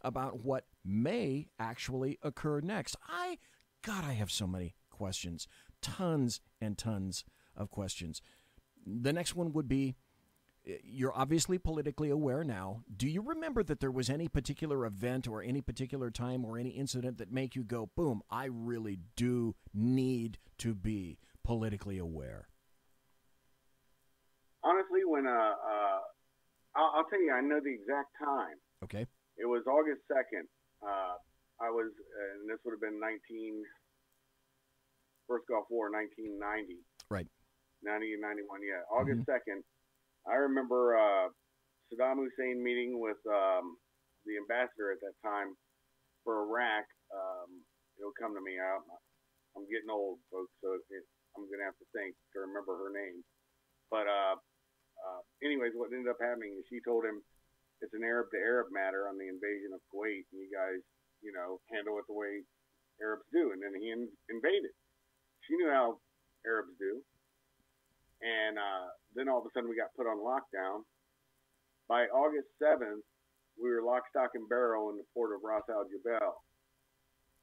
about what may actually occur next. God, I have so many questions, tons and tons of questions. The next one would be, you're obviously politically aware now. Do you remember that there was any particular event or any particular time or any incident that make you go, boom, I really do need to be politically aware? Honestly, when I'll tell you, I know the exact time. Okay. It was August 2nd. I was, and this would have been First Gulf War, 1990. Right. 90 and 91, yeah. August 2nd. I remember Saddam Hussein meeting with the ambassador at that time for Iraq. It'll come to me. I'm getting old, folks, so I'm going to have to think to remember her name. But anyways, what ended up happening is she told him it's an Arab-to-Arab matter on the invasion of Kuwait, and you guys, handle it the way Arabs do. And then he invaded. She knew how Arabs do. And then all of a sudden we got put on lockdown. By August 7th, we were lock, stock, and barrel in the port of Ras Al Jabal.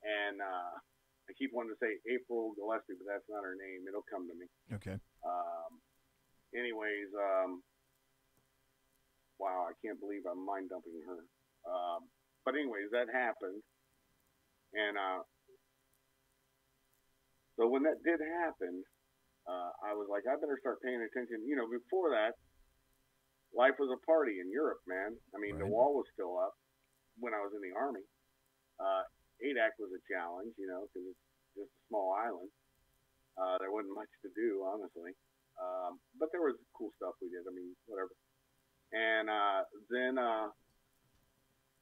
And I keep wanting to say April Gillespie, but that's not her name. It'll come to me. Okay. Anyways, wow, I can't believe I'm mind dumping her. But anyways, that happened. And so when that did happen, I was like, I better start paying attention. Before that, life was a party in Europe, man. I mean, the wall was still up when I was in the Army. ADAC was a challenge, because it's just a small island. There wasn't much to do, honestly. But there was cool stuff we did. I mean, whatever. And then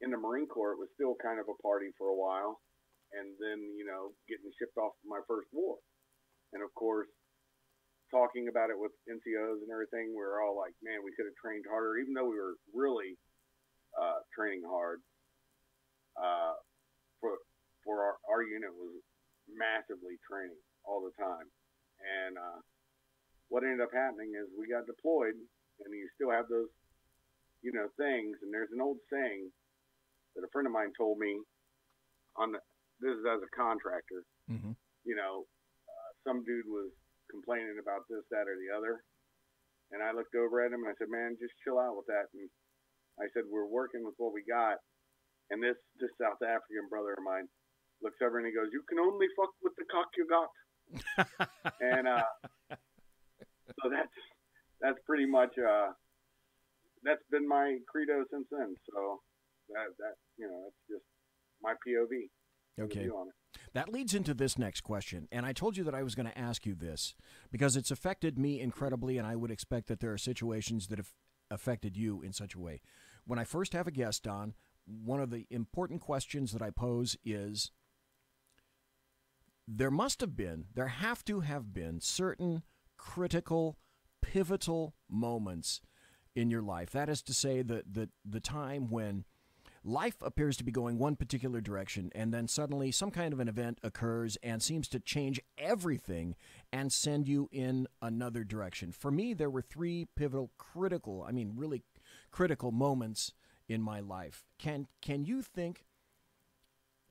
in the Marine Corps, it was still kind of a party for a while. And then, getting shipped off to my first war. And, of course, talking about it with NCOs and everything, we were all like, man, we could have trained harder, even though we were really training hard. For our unit was massively training all the time. And what ended up happening is we got deployed, and you still have those, things. And there's an old saying that a friend of mine told me this is as a contractor. Mm-hmm. Some dude was complaining about this, that, or the other. And I looked over at him and I said, man, just chill out with that. And I said, we're working with what we got. And this South African brother of mine looks over and he goes, you can only fuck with the cock you got. And so that's pretty much, that's been my credo since then. So that's just my POV. Okay. On it. That leads into this next question, and I told you that I was going to ask you this because it's affected me incredibly, and I would expect that there are situations that have affected you in such a way. When I first have a guest on, one of the important questions that I pose is, there have to have been certain critical, pivotal moments in your life. That is to say, the time when life appears to be going one particular direction, and then suddenly some kind of an event occurs and seems to change everything and send you in another direction. For me, there were three pivotal, really critical moments in my life. Can you think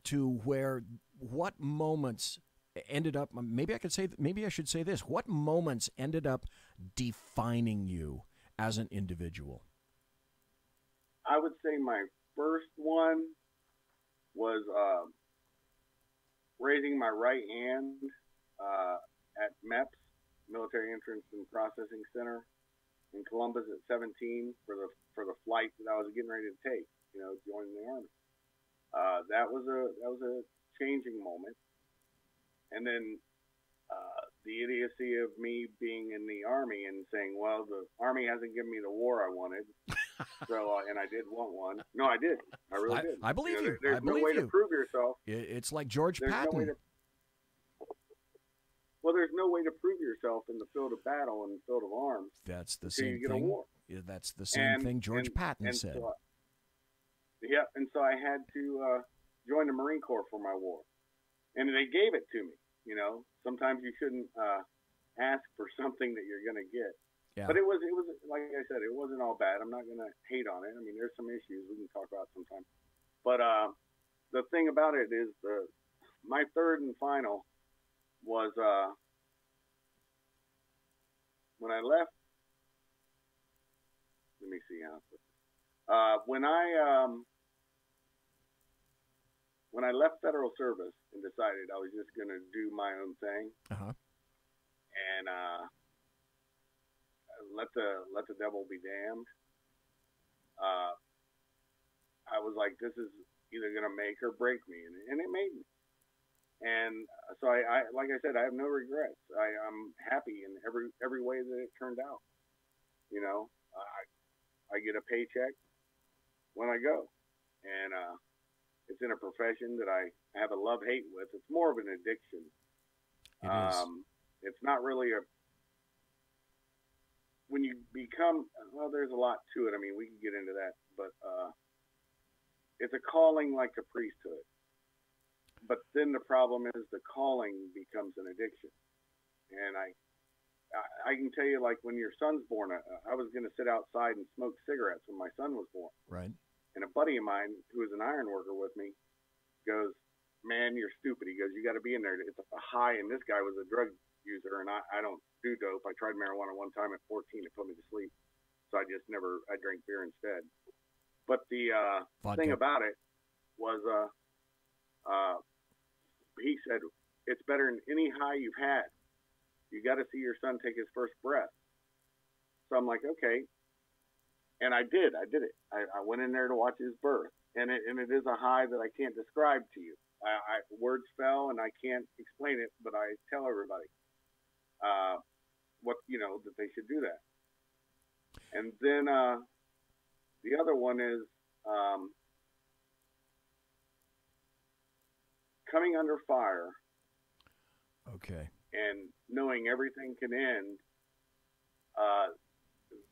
to what moments ended up, maybe I should say this, what moments ended up defining you as an individual? I would say my first one was raising my right hand at MEPS, Military Entrance and Processing Center in Columbus at 17 for the flight that I was getting ready to take, joining the Army. That was a changing moment. And then the idiocy of me being in the Army and saying, well, the Army hasn't given me the war I wanted. So, and I did want one. No, I did. I really did. I believe you. There's no way to prove yourself. It's like George Patton. There's no way to prove yourself in the field of battle and the field of arms. That's the same thing. That's the same thing George Patton said. And so I had to join the Marine Corps for my war. And they gave it to me. Sometimes you shouldn't ask for something that you're going to get. Yeah. But it was like I said, it wasn't all bad. I'm not going to hate on it. I mean, there's some issues we can talk about sometime. But the thing about it is my third and final was when I left. Let me see how. When I left federal service and decided I was just going to do my own thing, and let the devil be damned, I was like, this is either going to make or break me, and it made me. And so I like I said, I have no regrets. I'm happy in every way that it turned out. I get a paycheck when I go, and it's in a profession that I have a love-hate with. It's more of an addiction. It is. It's not really when you become, there's a lot to it. I mean, we can get into that, but it's a calling like a priesthood. But then the problem is the calling becomes an addiction. And I can tell you, like, when your son's born, I was going to sit outside and smoke cigarettes when my son was born. Right. And a buddy of mine who was an iron worker with me goes, man, you're stupid. He goes, you got to be in there. It's a high, and this guy was a drug user, and I don't do dope. I tried marijuana one time at 14. It put me to sleep. So I drank beer instead. But the thing about it was he said, it's better than any high you've had. You got to see your son take his first breath. So I'm like, okay. And I did it. I went in there to watch his birth, and it is a high that I can't describe to you. Words fell, and I can't explain it, but I tell everybody that they should do that. And then the other one is coming under fire. Okay. And knowing everything can end.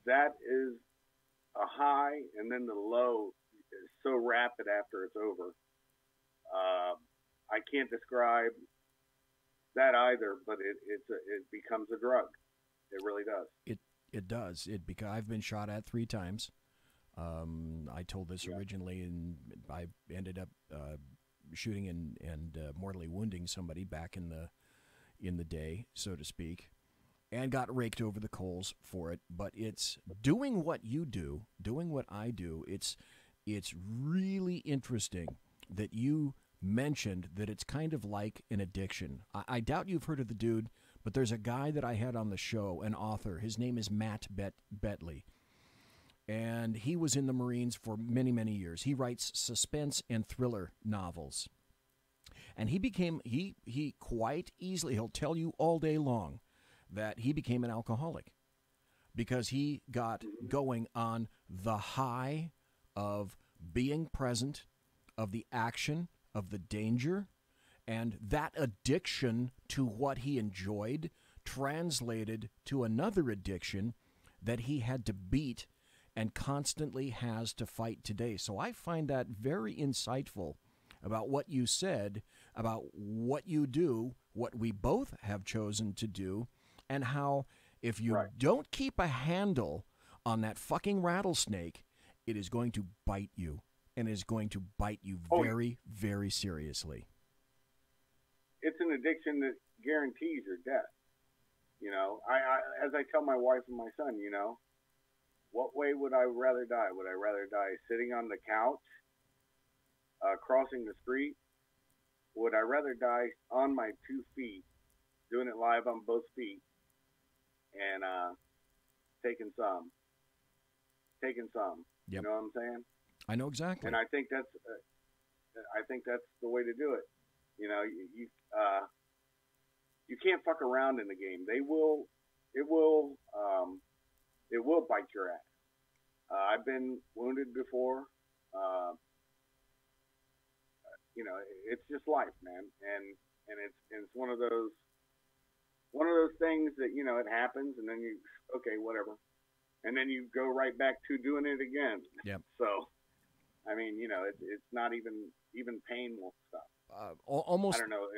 That is a high, and then the low is so rapid after it's over. I can't describe that either, but it becomes a drug. It really does. It does. I've been shot at 3 times. I told this originally, and I ended up shooting and mortally wounding somebody back in the day, so to speak, and got raked over the coals for it. But it's doing what you do, doing what I do. It's really interesting that you mentioned that it's kind of like an addiction. I doubt you've heard of the dude, but there's a guy that I had on the show, an author. His name is Matt Betley. And he was in the Marines for many, many years. He writes suspense and thriller novels. And he quite easily, he'll tell you all day long that he became an alcoholic because he got going on the high of being present, of the action, of the danger, and that addiction to what he enjoyed translated to another addiction that he had to beat and constantly has to fight today. So I find that very insightful about what you said, about what you do, what we both have chosen to do, and how if you don't keep a handle on that fucking rattlesnake, it is going to bite you, and it is going to bite you very, very seriously. It's an addiction that guarantees your death. You know, I as I tell my wife and my son, you know, what way would I rather die? Would I rather die sitting on the couch, crossing the street? Would I rather die on my 2 feet, doing it live on both feet, and taking some? Yep. You know what I'm saying? I know exactly. And I think that's the way to do it. You know, you can't fuck around in the game. It will bite your ass. I've been wounded before. You know, it's just life, man, and it's one of those things that, you know, it happens, and then you whatever, and then you go right back to doing it again. Yep. So, I mean, you know, it's not even pain won't stop. Almost. I don't know.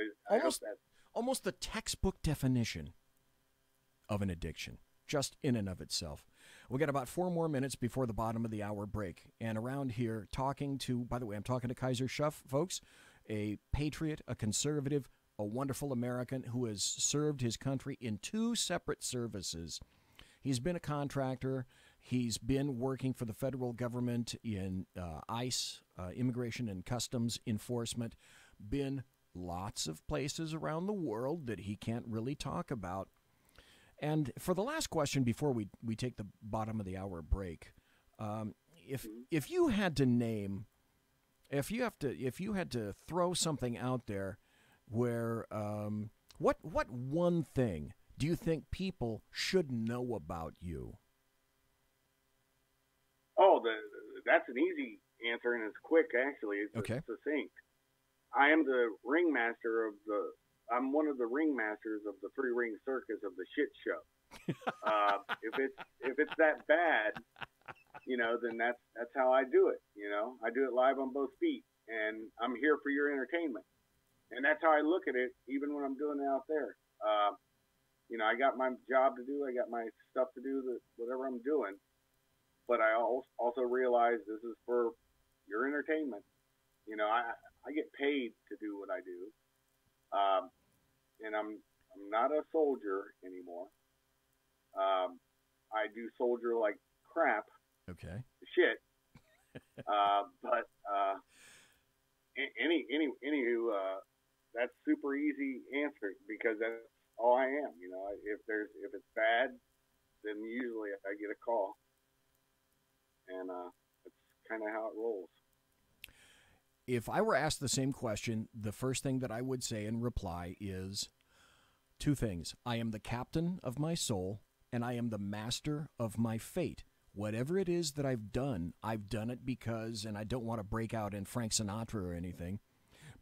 Almost the textbook definition of an addiction, just in and of itself. We got about 4 more minutes before the bottom of the hour break. And around here, by the way, I'm talking to Kaiser Schuff, folks, a patriot, a conservative, a wonderful American who has served his country in 2 separate services. He's been a contractor. He's been working for the federal government in ICE, Immigration and Customs Enforcement, been lots of places around the world that he can't really talk about. And for the last question before we take the bottom of the hour break, if you had to name, if you had to throw something out there, where what one thing do you think people should know about you? Oh, that's an easy answer, and it's quick actually. It's succinct. I am the ringmaster of I'm one of the ringmasters of the 3-ring circus of the shit show. If it's that bad, you know, then that's how I do it. You know, I do it live on both feet, and I'm here for your entertainment. And that's how I look at it, even when I'm doing it out there. You know, I got my job to do. I got my stuff to do, whatever I'm doing. But I also realize this is for your entertainment. You know, I get paid to do what I do. And I'm not a soldier anymore. I do soldier like crap. Okay. Shit. But anywho, that's super easy answer because that's all I am. You know, if it's bad, then usually I get a call, and that's kind of how it rolls. If I were asked the same question, the first thing that I would say in reply is 2 things. I am the captain of my soul, and I am the master of my fate. Whatever it is that I've done it because, and I don't want to break out in Frank Sinatra or anything,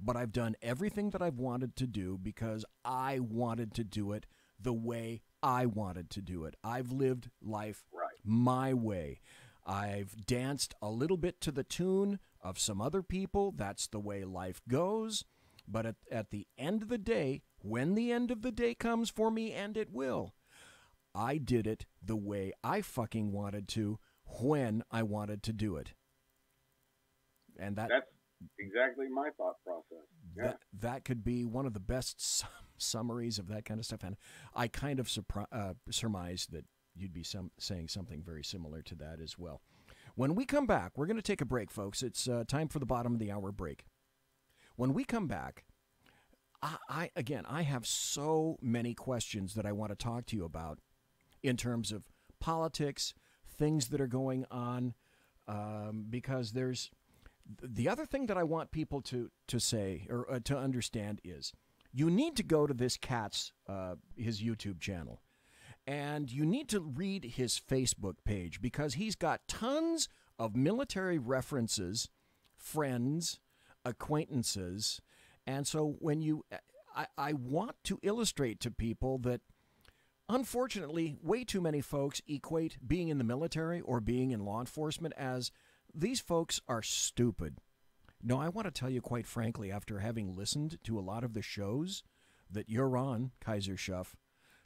but I've done everything that I've wanted to do because I wanted to do it the way I wanted to do it. I've lived life my way. I've danced a little bit to the tune of some other people. That's the way life goes. But at the end of the day, when the end of the day comes for me, and it will, I did it the way I fucking wanted to, when I wanted to do it. And that's exactly my thought process. Yeah. That could be one of the best summaries of that kind of stuff. And I kind of surmised that you'd be saying something very similar to that as well. When we come back, we're going to take a break, folks. It's time for the bottom of the hour break. When we come back, I have so many questions that I want to talk to you about in terms of politics, things that are going on, because The other thing that I want people to say or to understand is you need to go to this cat's his YouTube channel, and you need to read his Facebook page because he's got tons of military references, friends, acquaintances, and so when you, I want to illustrate to people that unfortunately way too many folks equate being in the military or being in law enforcement as these folks are stupid. No, I want to tell you quite frankly, after having listened to a lot of the shows that you're on, KAISER SHUFF,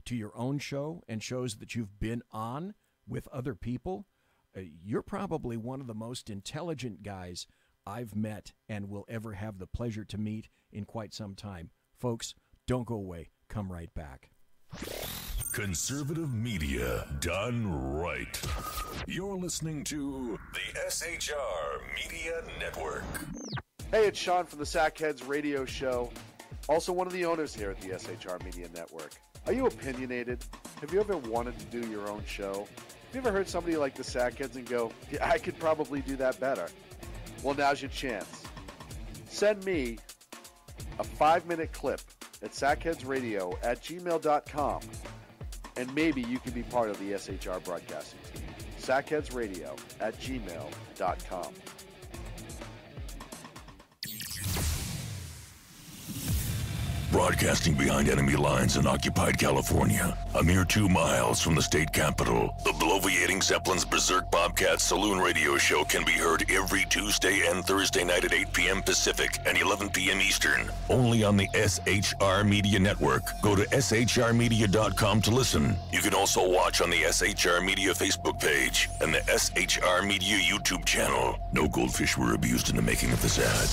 to your own show and shows that you've been on with other people, you're probably one of the most intelligent guys I've met and will ever have the pleasure to meet in quite some time. Folks, don't go away. Come right back. Conservative media done right. You're listening to the SHR Media Network. Hey, it's Sean from the Sackheads Radio Show, also one of the owners here at the SHR Media Network. Are you opinionated? Have you ever wanted to do your own show? Have you ever heard somebody like the Sackheads and go, yeah, I could probably do that better? Well, now's your chance. Send me a 5-minute clip at sackheadsradio@gmail.com, and maybe you can be part of the SHR broadcasting team. sackheadsradio@gmail.com. Broadcasting behind enemy lines in occupied California, a mere 2 miles from the state capitol, the bloviating Zeppelin's Berserk Bobcat Saloon radio show can be heard every Tuesday and Thursday night at 8 p.m. Pacific and 11 p.m. Eastern, only on the SHR Media Network. Go to shrmedia.com to listen. You can also watch on the SHR Media Facebook page and the SHR Media YouTube channel. No goldfish were abused in the making of this ad.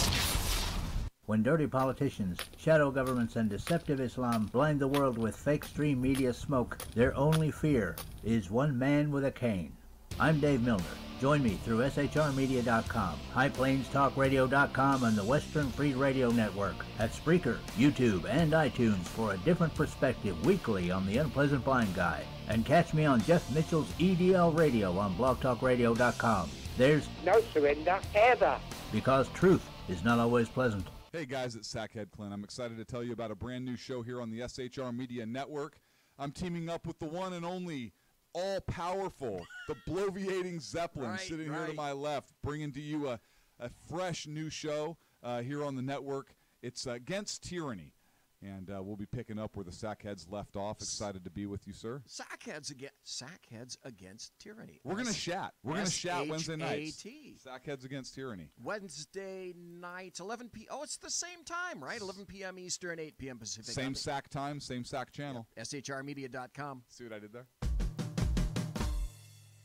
When dirty politicians, shadow governments, and deceptive Islam blind the world with fake stream media smoke, their only fear is one man with a cane. I'm Dave Milner. Join me through shrmedia.com, highplainstalkradio.com, and the Western Free Radio Network at Spreaker, YouTube, and iTunes for a different perspective weekly on the Unpleasant Blind Guy. And catch me on Jeff Mitchell's EDL Radio on blogtalkradio.com. There's no surrender ever, because truth is not always pleasant. Hey guys, it's Sackhead Clint. I'm excited to tell you about a brand new show here on the SHR Media Network. I'm teaming up with the one and only all-powerful, the bloviating Zeppelin, sitting here to my left, bringing to you a fresh new show here on the network. It's Against Tyranny, and we'll be picking up where the Sackheads left off. Excited to be with you, sir. Sackheads Against Tyranny. We're going to chat. We're going to chat Wednesday nights. S-H-A-T. Sackheads Against Tyranny. Wednesday nights, 11 p.m. Oh, it's the same time, right? 11 p.m. Eastern, 8 p.m. Pacific. Same SAC time, same SAC channel. Yep. SHRmedia.com. See what I did there?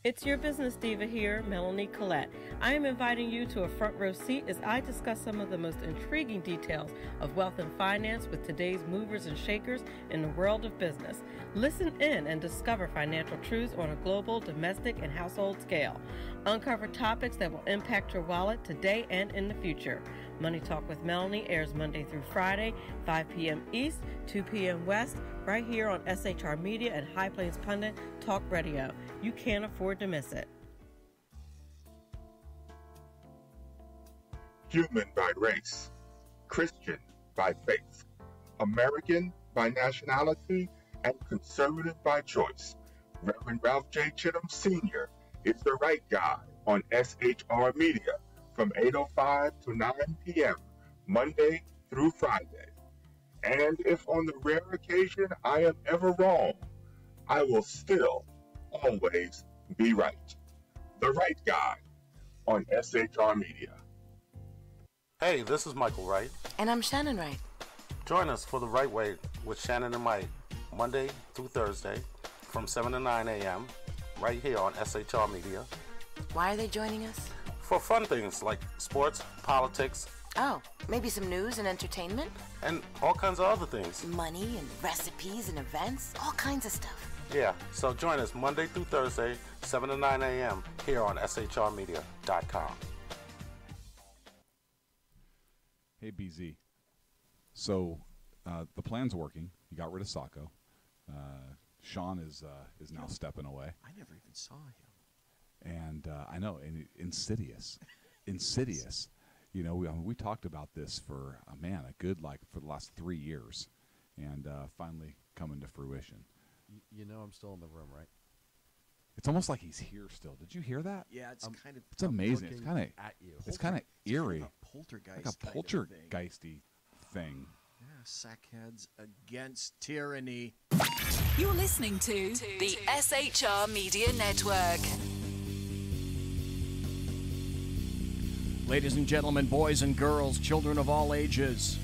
It's your business diva here, Melanie Collette. I am inviting you to a front row seat as I discuss some of the most intriguing details of wealth and finance with today's movers and shakers in the world of business. Listen in and discover financial truths on a global, domestic, and household scale. Uncover topics that will impact your wallet today and in the future. Money Talk with Melanie airs Monday through Friday, 5 p.m. East, 2 p.m. West, right here on SHR Media and High Plains Pundit Talk Radio. You can't afford to miss it. Human by race, Christian by faith, American by nationality, and conservative by choice. Reverend Ralph J. Chittum Sr. is the right guy on SHR Media from 8:05 to 9 p.m. Monday through Friday. And if on the rare occasion I am ever wrong, I will still always be right. The right guy on SHR Media. Hey, this is Michael Wright. And I'm Shannon Wright. Join us for The Right Way with Shannon and Mike, Monday through Thursday from 7 to 9 a.m. right here on SHR Media. Why are they joining us? For fun things like sports, politics. Oh, maybe some news and entertainment? And all kinds of other things. Money and recipes and events, all kinds of stuff. Yeah, so join us Monday through Thursday, 7 to 9 a.m. here on shrmedia.com. Hey, BZ. So the plan's working. You got rid of Sacco. Sean is now stepping away. I never even saw him. And I know, and insidious. Insidious. You know, we talked about this for for the last 3 years, and finally coming to fruition. You know, I'm still in the room, right? It's almost like he's here still. Did you hear that? Yeah, it's kind of. It's amazing. It's kind of at you. It's kind of eerie. Kind of a poltergeist. Like a poltergeisty thing. Yeah, sackheads against tyranny. You're listening to the SHR Media Network. Ladies and gentlemen, boys and girls, children of all ages,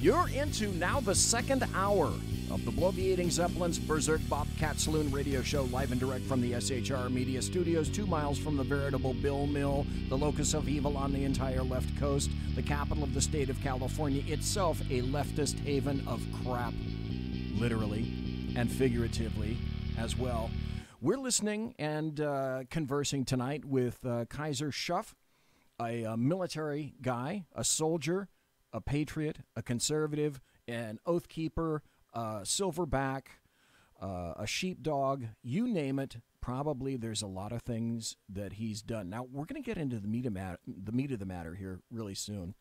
you're into now the second hour of the Bloviating Zeppelin's Berserk Bobcat Saloon radio show, live and direct from the SHR Media Studios, 2 miles from the veritable Bill Mill, the locus of evil on the entire left coast, the capital of the state of California, itself a leftist haven of crap, literally and figuratively as well. We're listening and conversing tonight with KAISER SHUFF, a military guy, a soldier, a patriot, a conservative, an oath keeper, a silverback, a sheepdog, you name it. Probably there's a lot of things that he's done. Now, we're going to get into the meat of the matter here really soon,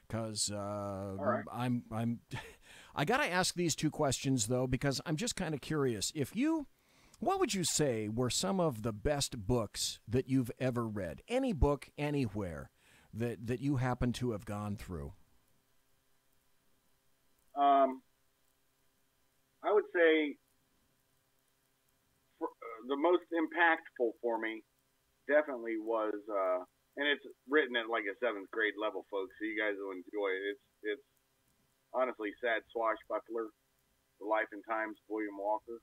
because right. I got to ask these two questions, though, because I'm just kind of curious. What would you say were some of the best books that you've ever read? Any book, anywhere, that you happen to have gone through? I would say the most impactful for me definitely was, and it's written at like a 7th grade level, folks, so you guys will enjoy it. It's honestly Sad Swashbuckler, The Life and Times of William Walker.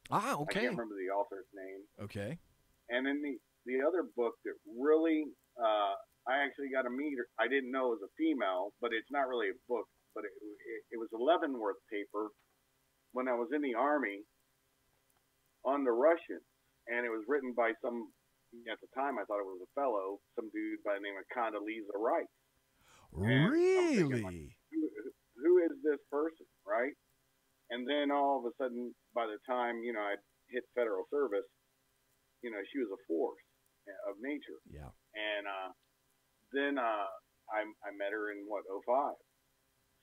Ah, okay. I can't remember the author's name. Okay. And then the other book that really, I actually got to meet her. I didn't know it was a female, but it's not really a book, but it was a Leavenworth paper when I was in the Army on the Russians, and it was written by some, at the time I thought it was a fellow, some dude by the name of Condoleezza Rice. Really? Like, who is this person, right? And then all of a sudden, by the time, I hit federal service, she was a force of nature. Yeah. And then I met her in, 2005.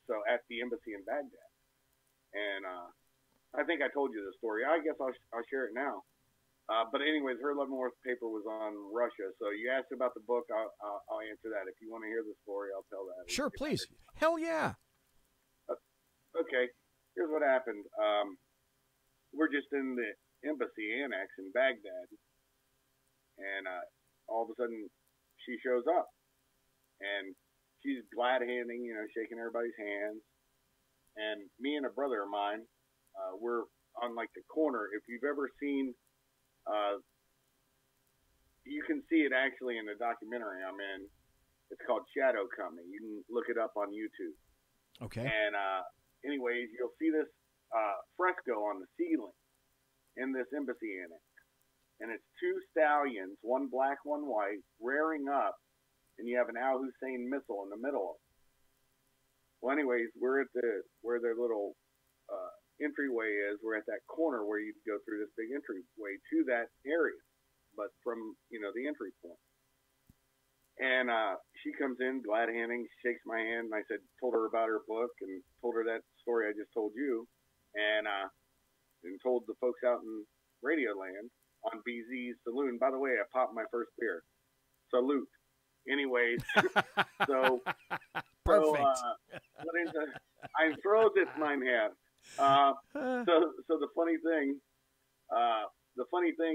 So at the embassy in Baghdad. And I think I told you the story. I guess I'll share it now. But anyways, her Leavenworth paper was on Russia. So you asked about the book. I'll answer that. If you want to hear the story, I'll tell that. Sure, please. Hell yeah. Okay. Here's what happened. We're just in the embassy annex in Baghdad. And all of a sudden, she shows up. And she's glad-handing, shaking everybody's hands. And me and a brother of mine, we're on like the corner. If you've ever seen, you can see it actually in the documentary I'm in. It's called Shadow Company. You can look it up on YouTube. Okay. And anyways, you'll see this fresco on the ceiling in this embassy annex. And it's 2 stallions, one black, one white, rearing up, and you have an Al Hussein missile in the middle of it. Well, anyways, we're at where their little entryway is. We're at that corner where you go through this big entryway to that area, but from, the entry point. And she comes in, glad-handing, shakes my hand, and I told her about her book and told her that story I just told you, and told the folks out in Radio Land on BZ's Saloon. By the way, I popped my first beer. Salute. Anyways, so perfect. I'm froze at mein Herr. So the funny thing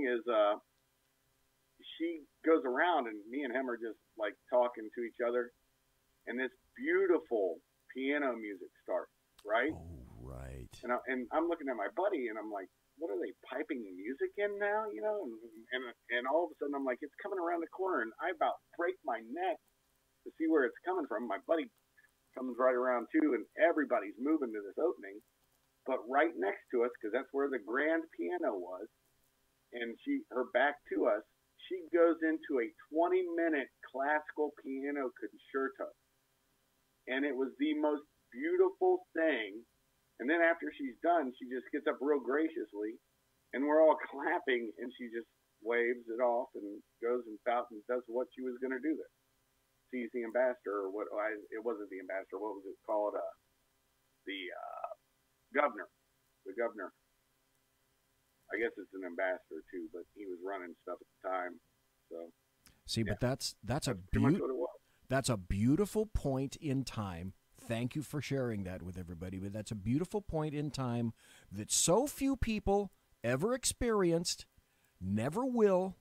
is, she goes around and me and him are just like talking to each other, and this beautiful piano music starts, right? Oh, right. And I'm looking at my buddy and I'm like, what are they piping music in now? And all of a sudden I'm like, it's coming around the corner, and I about break my neck to see where it's coming from. My buddy comes right around too, and everybody's moving to this opening. But right next to us, because that's where the grand piano was, and her back to us, she goes into a 20-minute classical piano concerto. And it was the most beautiful thing. And then after she's done, she just gets up real graciously, and we're all clapping, and she just waves it off and goes and does what she was going to do there. sees the ambassador, or what? It wasn't the ambassador. What was it called? The governor. The governor. I guess it's an ambassador too, but he was running stuff at the time. So. See, yeah. but that's a beautiful point in time. Thank you for sharing that with everybody. But that's a beautiful point in time that so few people ever experienced, never will,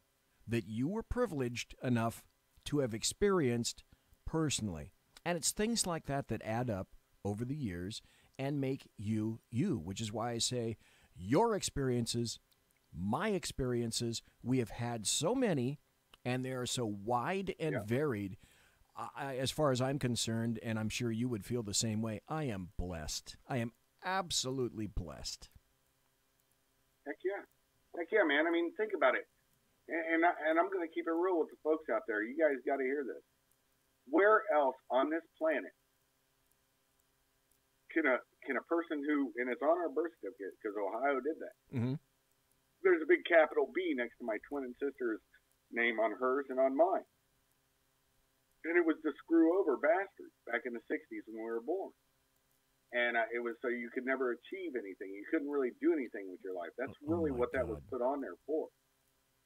that you were privileged enough to have experienced personally. And it's things like that that add up over the years and make you you, which is why I say your experiences, my experiences, we have had so many, and they are so wide and varied. As far as I'm concerned, and I'm sure you would feel the same way, I am blessed. I am absolutely blessed. Heck yeah, man. I mean, think about it. And I'm going to keep it real with the folks out there. You guys got to hear this. Where else on this planet can a person who, and it's on our birth certificate because Ohio did that. Mm-hmm. There's a big capital B next to my twin sister's name on hers and on mine. And it was the screw over bastards back in the 60s when we were born. And it was so you could never achieve anything. You couldn't really do anything with your life. That's really what that was put on there for.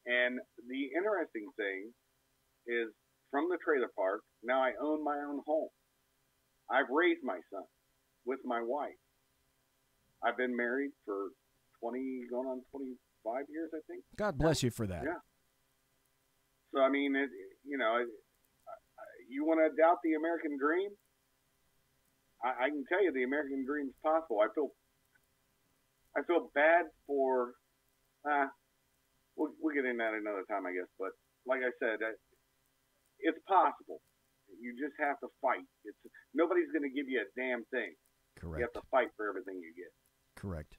And the interesting thing is, from the trailer park, now I own my own home. I've raised my son with my wife. I've been married for 20, going on 25 years, I think. God bless you for that. Yeah. So, I mean, you want to doubt the American dream? I can tell you the American dream is possible. I feel bad for. We'll get into that another time, I guess. But like I said, it's possible. You just have to fight. Nobody's going to give you a damn thing. Correct. You have to fight for everything you get. Correct.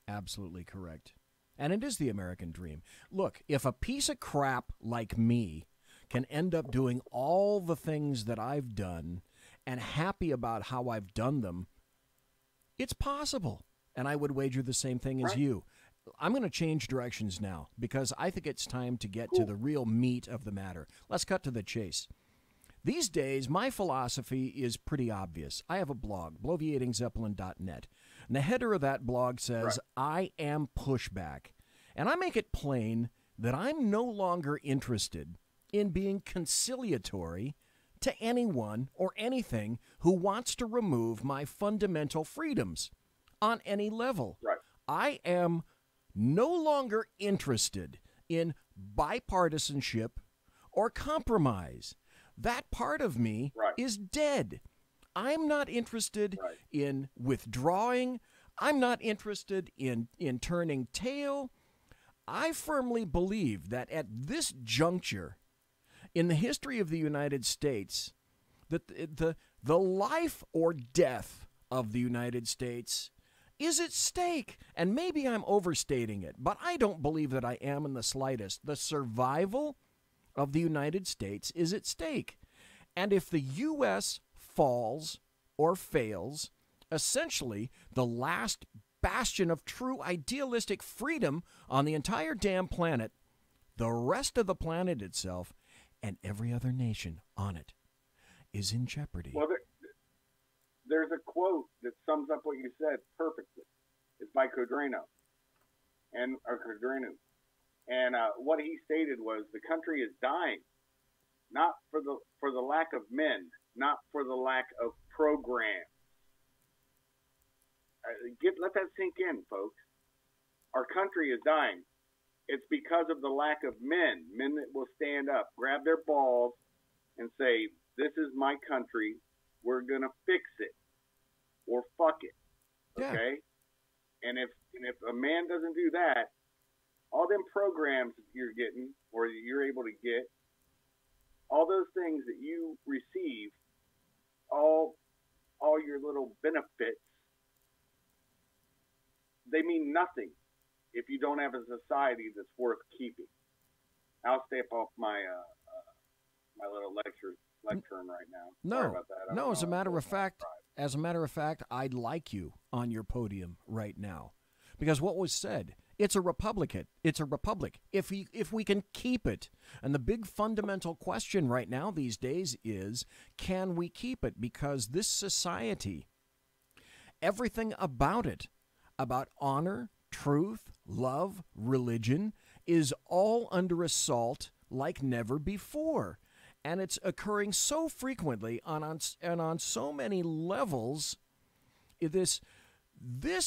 Absolutely correct. And it is the American dream. Look, if a piece of crap like me can end up doing all the things that I've done and happy about how I've done them, it's possible. And I would wager the same thing as you. I'm going to change directions now because I think it's time to get to the real meat of the matter. Let's cut to the chase. These days, my philosophy is pretty obvious. I have a blog, bloviatingzeppelin.net. And the header of that blog says, I am pushback. And I make it plain that I'm no longer interested in being conciliatory to anyone or anything who wants to remove my fundamental freedoms on any level. I am no longer interested in bipartisanship or compromise. That part of me is dead. I'm not interested in withdrawing. I'm not interested in turning tail. I firmly believe that at this juncture in the history of the United States, that the life or death of the United States is at stake. And maybe I'm overstating it, but I don't believe that I am in the slightest. The survival of the United States is at stake. And if the U.S. falls or fails, essentially the last bastion of true idealistic freedom on the entire damn planet, the rest of the planet itself and every other nation on it is in jeopardy. Well, there's a quote that sums up what you said perfectly. It's by Codreno. And what he stated was the country is dying, not for the lack of men, not for the lack of programs. Let that sink in, folks. Our country is dying. It's because of the lack of men that will stand up, grab their balls, and say, "This is my country. We're gonna fix it, or fuck it." Okay. And if a man doesn't do that, all them programs that you're getting or you're able to get, all those things that you receive, all your little benefits, they mean nothing if you don't have a society that's worth keeping. I'll step off my my little lectern right now. Sorry about that. No. As a matter of fact, I'd like you on your podium right now, because what was said It's a republic. It's a republic. If we can keep it. And the big fundamental question right now these days is, can we keep it? Because this society, everything about it, about honor, truth, love, religion, is all under assault like never before. And it's occurring so frequently and on so many levels. This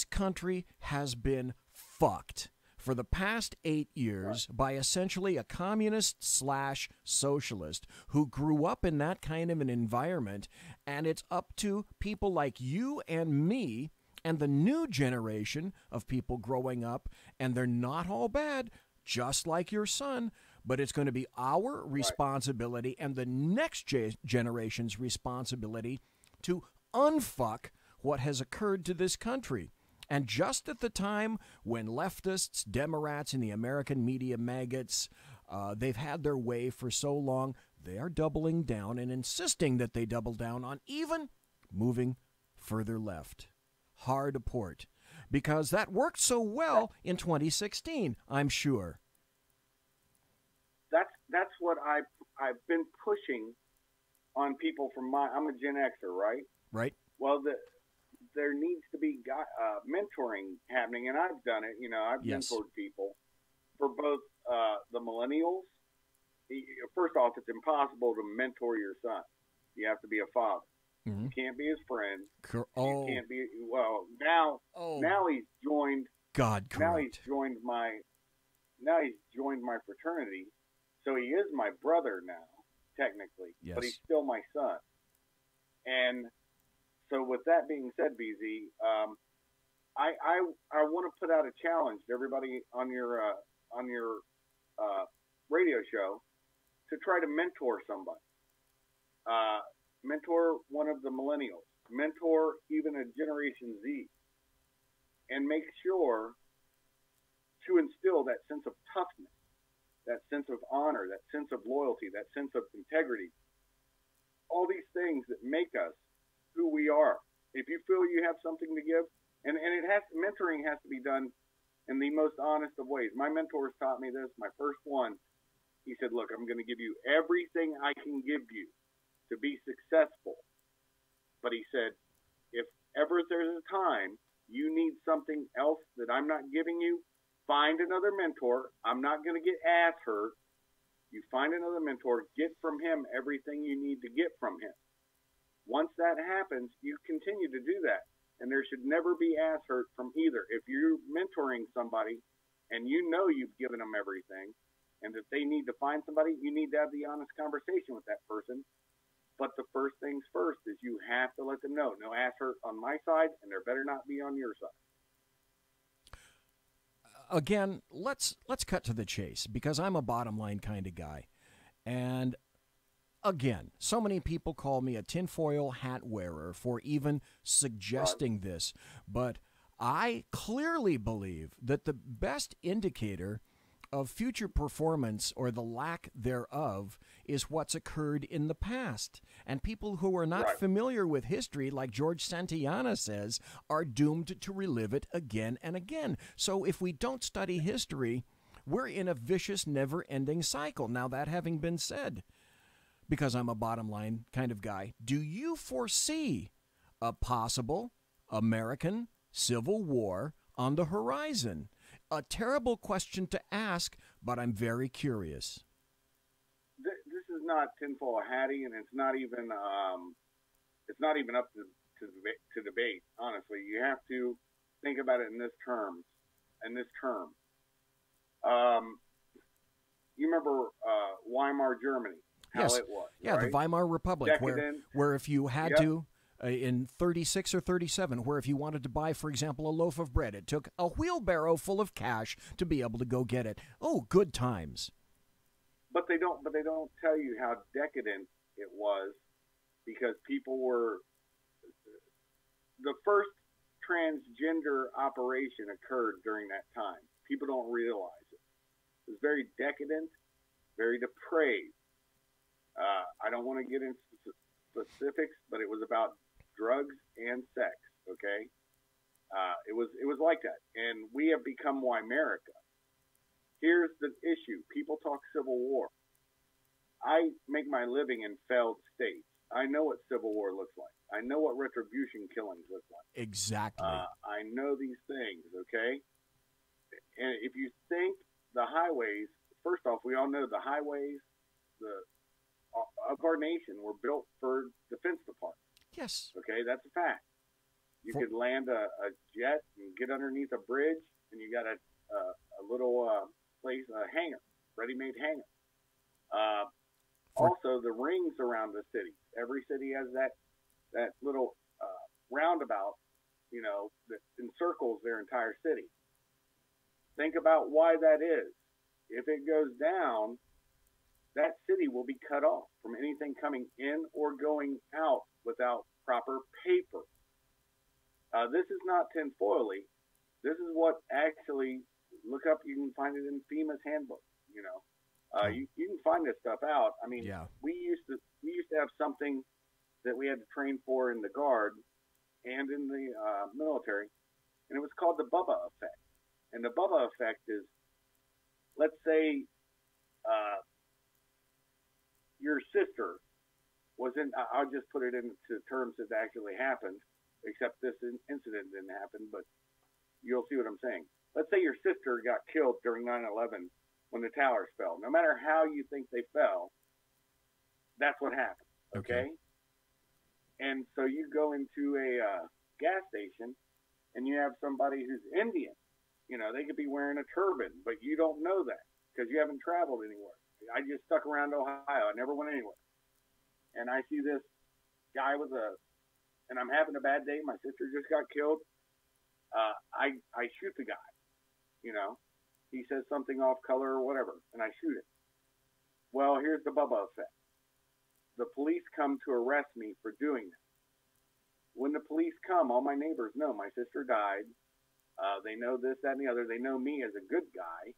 country has been fucked for the past 8 years by essentially a communist/socialist who grew up in that kind of an environment, and it's up to people like you and me and the new generation of people growing up, and they're not all bad, just like your son, but it's going to be our responsibility and the next generation's responsibility to unfuck what has occurred to this country. And just at the time when leftists, Democrats, and the American media maggots, they've had their way for so long, they are doubling down and insisting that they double down on even moving further left. Hard to port. Because that worked so well in 2016, I'm sure. That's what I've been pushing on people from I'm a Gen Xer, right? Right. Well, there needs to be mentoring happening, and I've done it. I've mentored people for both the millennials. First off, it's impossible to mentor your son. You have to be a father. Mm-hmm. You can't be his friend. You Oh, can't be. Well, now he's joined. God, Now he's correct. joined my. Now he's joined my fraternity, so he is my brother now, technically. Yes. But he's still my son. And so, with that being said, BZ, I want to put out a challenge to everybody on your radio show to try to mentor somebody. Mentor one of the millennials. Mentor even a Generation Z. And make sure to instill that sense of toughness, that sense of honor, that sense of loyalty, that sense of integrity. All these things that make us who we are. If you feel you have something to give, and mentoring has to be done in the most honest of ways. My mentors taught me this. My first one, he said, look, I'm going to give you everything I can give you to be successful. But he said, if ever there's a time you need something else that I'm not giving you, find another mentor. I'm not going to get ass hurt. You find another mentor, get from him everything you need to get from him. Once that happens, you continue to do that. And there should never be ass hurt from either. If you're mentoring somebody and you know you've given them everything and that they need to find somebody, you need to have the honest conversation with that person. But the first things first is you have to let them know, no ass hurt on my side, and there better not be on your side. Again, let's cut to the chase, because I'm a bottom line kind of guy. And again, so many people call me a tinfoil hat wearer for even suggesting this. But I clearly believe that the best indicator of future performance, or the lack thereof, is what's occurred in the past. And people who are not familiar with history, like George Santayana says, are doomed to relive it again and again. So if we don't study history, we're in a vicious, never-ending cycle. Now, that having been said, because I'm a bottom line kind of guy, do you foresee a possible American Civil War on the horizon? A terrible question to ask, but I'm very curious. This is not tinfoil hatty, and it's not even up to debate. Honestly, you have to think about it in this term. You remember Weimar Germany? How Yes. it was. Yeah, right? the Weimar Republic, Decadent. where if you had to, in 36 or 37, where if you wanted to buy, for example, a loaf of bread, it took a wheelbarrow full of cash to be able to go get it. Oh, good times. But they don't tell you how decadent it was, because people were the first transgender operation occurred during that time. People don't realize it. It was very decadent, very depraved. I don't want to get into specifics, but it was about drugs and sex, okay? It was like that, and we have become America. Here's the issue: people talk Civil War. I make my living in failed states. I know what Civil War looks like. I know what retribution killings look like. Exactly. I know these things, okay? And if you think the highways, first off, we all know the highways of our nation were built for defense department. Yes. Okay, that's a fact. You could land a jet and get underneath a bridge, and you got a little place, a hangar, ready-made hangar. Also, the rings around the city. Every city has that little roundabout, that encircles their entire city. Think about why that is. If it goes down, that city will be cut off from anything coming in or going out without proper paper. This is not tinfoily. This is what actually, look up, you can find it in FEMA's handbook, You can find this stuff out. I mean, we used to have something that we had to train for in the Guard and in the military, and it was called the Bubba effect. And the Bubba effect is, let's say your sister was in, I'll just put it into terms that actually happened, except this incident didn't happen, but you'll see what I'm saying. Let's say your sister got killed during 9/11 when the towers fell. No matter how you think they fell, that's what happened, okay? And so you go into a gas station and you have somebody who's Indian. They could be wearing a turban, but you don't know that because you haven't traveled anywhere. I just stuck around Ohio. I never went anywhere. And I see this guy and I'm having a bad day. My sister just got killed. I shoot the guy, He says something off color or whatever, and I shoot him. Well, here's the Bubba effect. The police come to arrest me for doing that. When the police come, all my neighbors know my sister died. They know this, that, and the other. They know me as a good guy.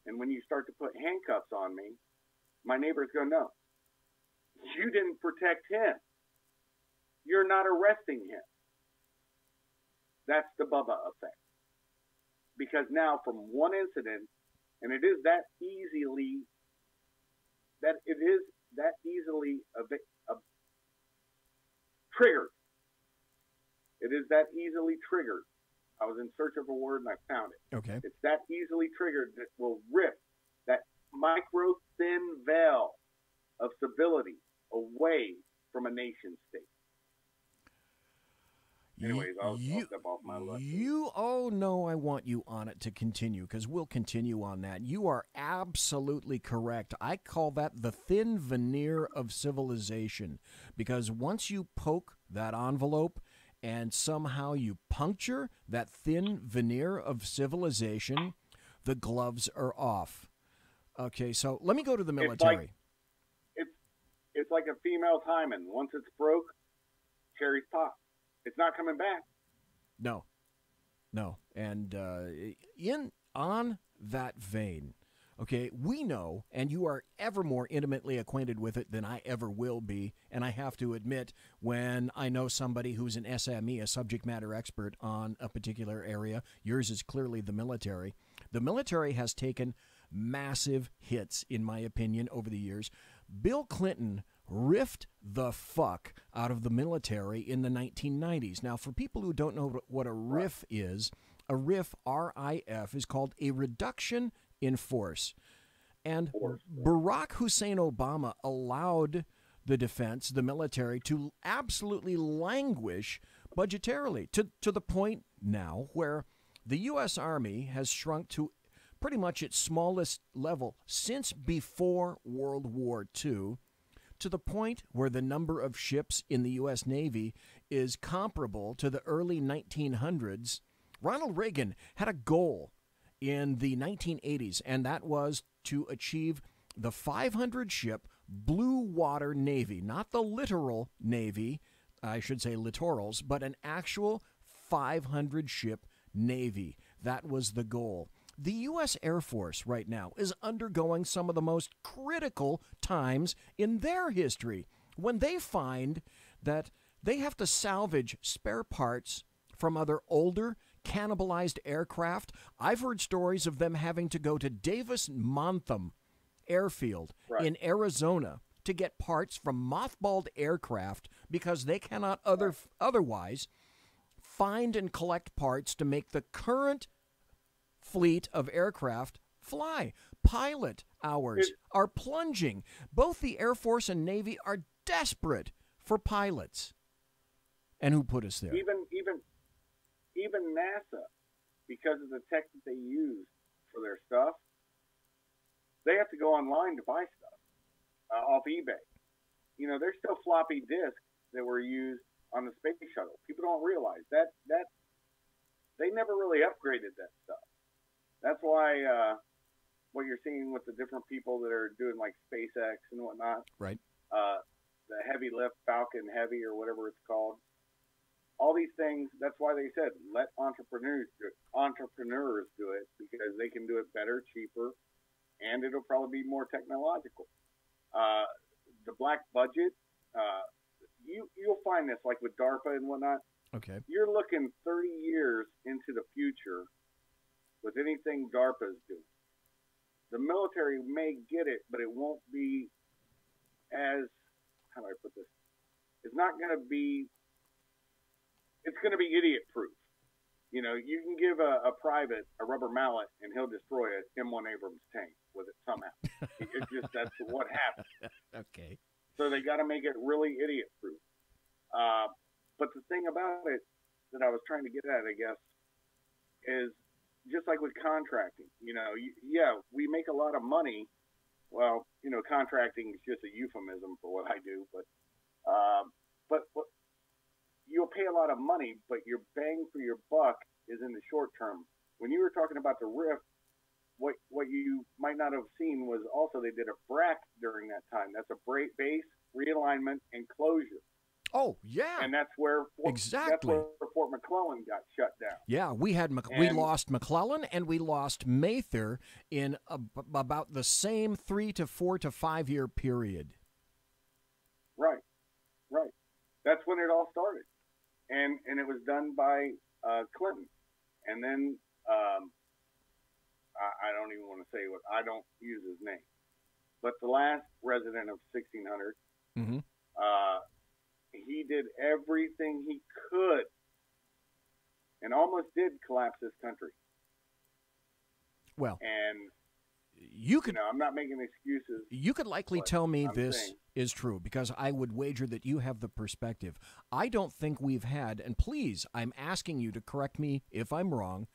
And when you start to put handcuffs on me, my neighbors go, no, you didn't protect him. You're not arresting him. That's the Bubba effect. Because now from one incident, and it is that easily triggered. It is that easily triggered. I was in search of a word and I found it. Okay. It's that easily triggered that will rip that micro thin veil of civility away from a nation state. Anyways, I'll step off my left. I want you on it to continue, because we'll continue on that. You are absolutely correct. I call that the thin veneer of civilization, because once you poke that envelope and somehow you puncture that thin veneer of civilization, the gloves are off. Okay, so let me go to the military. It's like a female hymen. Once it's broke, cherries pop. It's not coming back. No. And on that vein, okay, we know, and you are ever more intimately acquainted with it than I ever will be, and I have to admit, when I know somebody who's an SME, a subject matter expert on a particular area, yours is clearly the military. The military has taken massive hits, in my opinion, over the years. Bill Clinton riffed the fuck out of the military in the 1990s. Now, for people who don't know what a riff is, a riff, R-I-F, is called a reduction in force. And Barack Hussein Obama allowed the defense, the military, to absolutely languish budgetarily to the point now where the U.S. Army has shrunk to pretty much its smallest level since before World War II, to the point where the number of ships in the U.S. Navy is comparable to the early 1900s. Ronald Reagan had a goal in the 1980s, and that was to achieve the 500-ship blue water navy, not the literal navy, I should say littorals, but an actual 500-ship navy. That was the goal. The U.S. Air Force right now is undergoing some of the most critical times in their history when they find that they have to salvage spare parts from other older, cannibalized aircraft. I've heard stories of them having to go to Davis-Monthan Airfield in Arizona to get parts from mothballed aircraft because they cannot otherwise find and collect parts to make the current fleet of aircraft fly. Pilot hours are plunging. Both the Air Force and Navy are desperate for pilots. And who put us there? Even NASA, because of the tech that they use for their stuff, they have to go online to buy stuff off eBay. You know, there's still floppy disks that were used on the space shuttle. People don't realize that they never really upgraded that stuff. That's why what you're seeing with the different people that are doing like SpaceX and whatnot, right? The heavy lift, Falcon Heavy or whatever it's called. All these things, that's why they said, let entrepreneurs do it because they can do it better, cheaper, and it'll probably be more technological. The black budget, you'll find this like with DARPA and whatnot. Okay. You're looking 30 years into the future with anything DARPA is doing. The military may get it, but it won't be as, how do I put this? It's not going to be, it's going to be idiot-proof. You know, you can give a private a rubber mallet and he'll destroy an M1 Abrams tank with it somehow. It's just, that's what happens. Okay. So they got to make it really idiot-proof. But the thing about it that I was trying to get at, I guess, is just like with contracting. You know, we make a lot of money. Well, you know, contracting is just a euphemism for what I do, but you'll pay a lot of money, but your bang for your buck is in the short term. When you were talking about the RIF, what you might not have seen was also they did a BRAC during that time. That's a base, realignment, and closure. Oh, yeah. And that's where Fort McClellan got shut down. Yeah, we lost McClellan and we lost Mather in about the same 3 to 4 to 5 year period. Right. That's when it all started. And it was done by Clinton. And then I don't even want to say what, I don't use his name. But the last resident of 1600, he did everything he could and almost did collapse this country. Well, and you could, I'm not making excuses. You could likely tell me this is true because I would wager that you have the perspective. I don't think we've had, and please, I'm asking you to correct me if I'm wrong,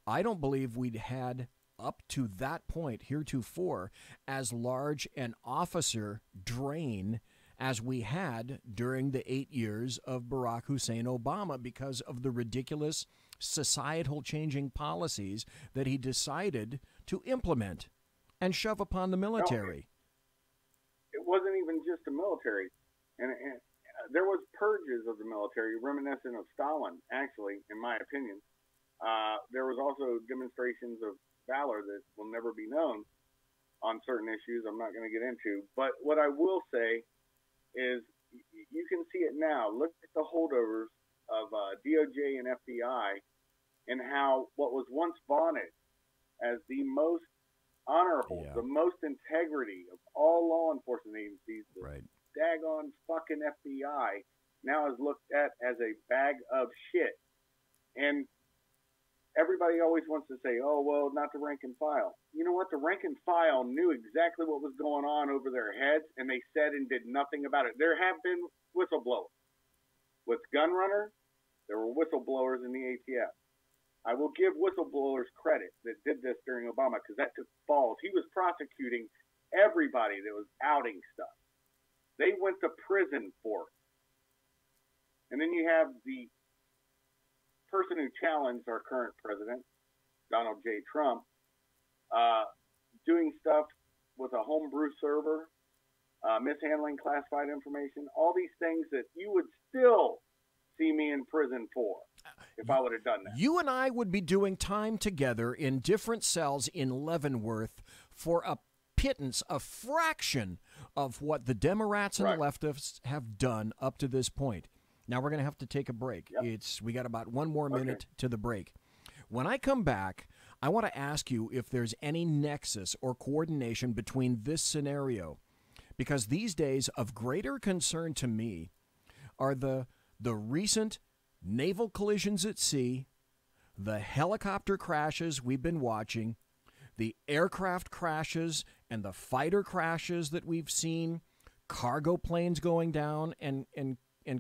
I don't believe we'd had up to that point heretofore as large an officer drain as we had during the 8 years of Barack Hussein Obama because of the ridiculous societal changing policies that he decided to implement and shove upon the military. No, it wasn't even just the military. And there was purges of the military reminiscent of Stalin, actually, in my opinion. There was also demonstrations of valor that will never be known on certain issues I'm not going to get into. But what I will say is you can see it now. Look at the holdovers of DOJ and FBI and how what was once vaunted as the most honorable, the most integrity of all law enforcement agencies, the daggone fucking FBI, now is looked at as a bag of shit. And everybody always wants to say, oh, well, not the rank and file. You know what? The rank and file knew exactly what was going on over their heads, and they said and did nothing about it. There have been whistleblowers. With Gunrunner, there were whistleblowers in the ATF. I will give whistleblowers credit that did this during Obama because that took balls. He was prosecuting everybody that was outing stuff. They went to prison for it. And then you have the person who challenged our current president, Donald J. Trump, doing stuff with a homebrew server, mishandling classified information, all these things that you would still see me in prison for if I would have done that. You and I would be doing time together in different cells in Leavenworth for a pittance, a fraction of what the Democrats and the leftists have done up to this point. Now we're going to have to take a break. Yep. We got about one more minute to the break. When I come back, I want to ask you if there's any nexus or coordination between this scenario, because these days of greater concern to me are the recent naval collisions at sea, the helicopter crashes we've been watching, the aircraft crashes and the fighter crashes that we've seen, cargo planes going down and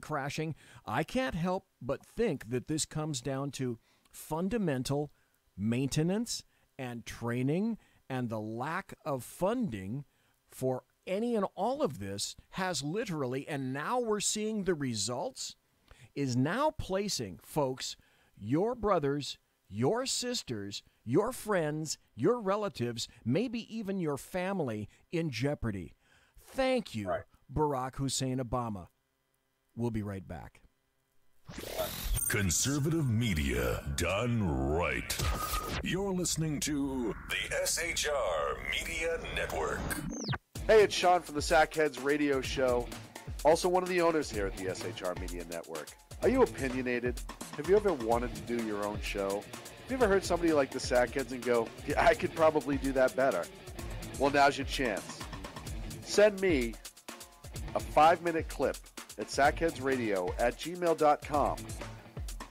crashing. I can't help but think that this comes down to fundamental maintenance and training, and the lack of funding for any and all of this has literally, and now we're seeing the results, is now placing, folks, your brothers, your sisters, your friends, your relatives, maybe even your family in jeopardy. Thank you, Barack Hussein Obama. We'll be right back. Conservative media done right. You're listening to the SHR Media Network. Hey, it's Sean from the Sackheads Radio Show, also one of the owners here at the SHR Media Network. Are you opinionated? Have you ever wanted to do your own show? Have you ever heard somebody like the Sackheads and go, yeah, I could probably do that better? Well, now's your chance. Send me a 5-minute clip at sackheadsradio@gmail.com,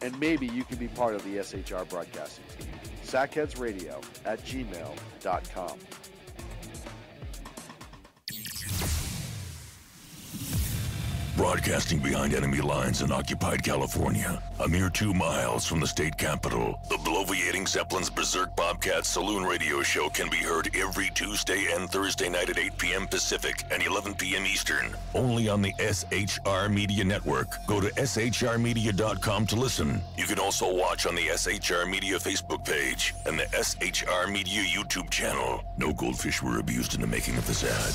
and maybe you can be part of the SHR broadcasting team. sackheadsradio@gmail.com. Broadcasting behind enemy lines in occupied California, a mere 2 miles from the state capitol, the bloviating Zeppelin's Berserk Bobcat Saloon radio show can be heard every Tuesday and Thursday night at 8 p.m. Pacific and 11 p.m. Eastern, only on the SHR Media Network. Go to shrmedia.com to listen. You can also watch on the SHR Media Facebook page and the SHR Media YouTube channel. No goldfish were abused in the making of this ad.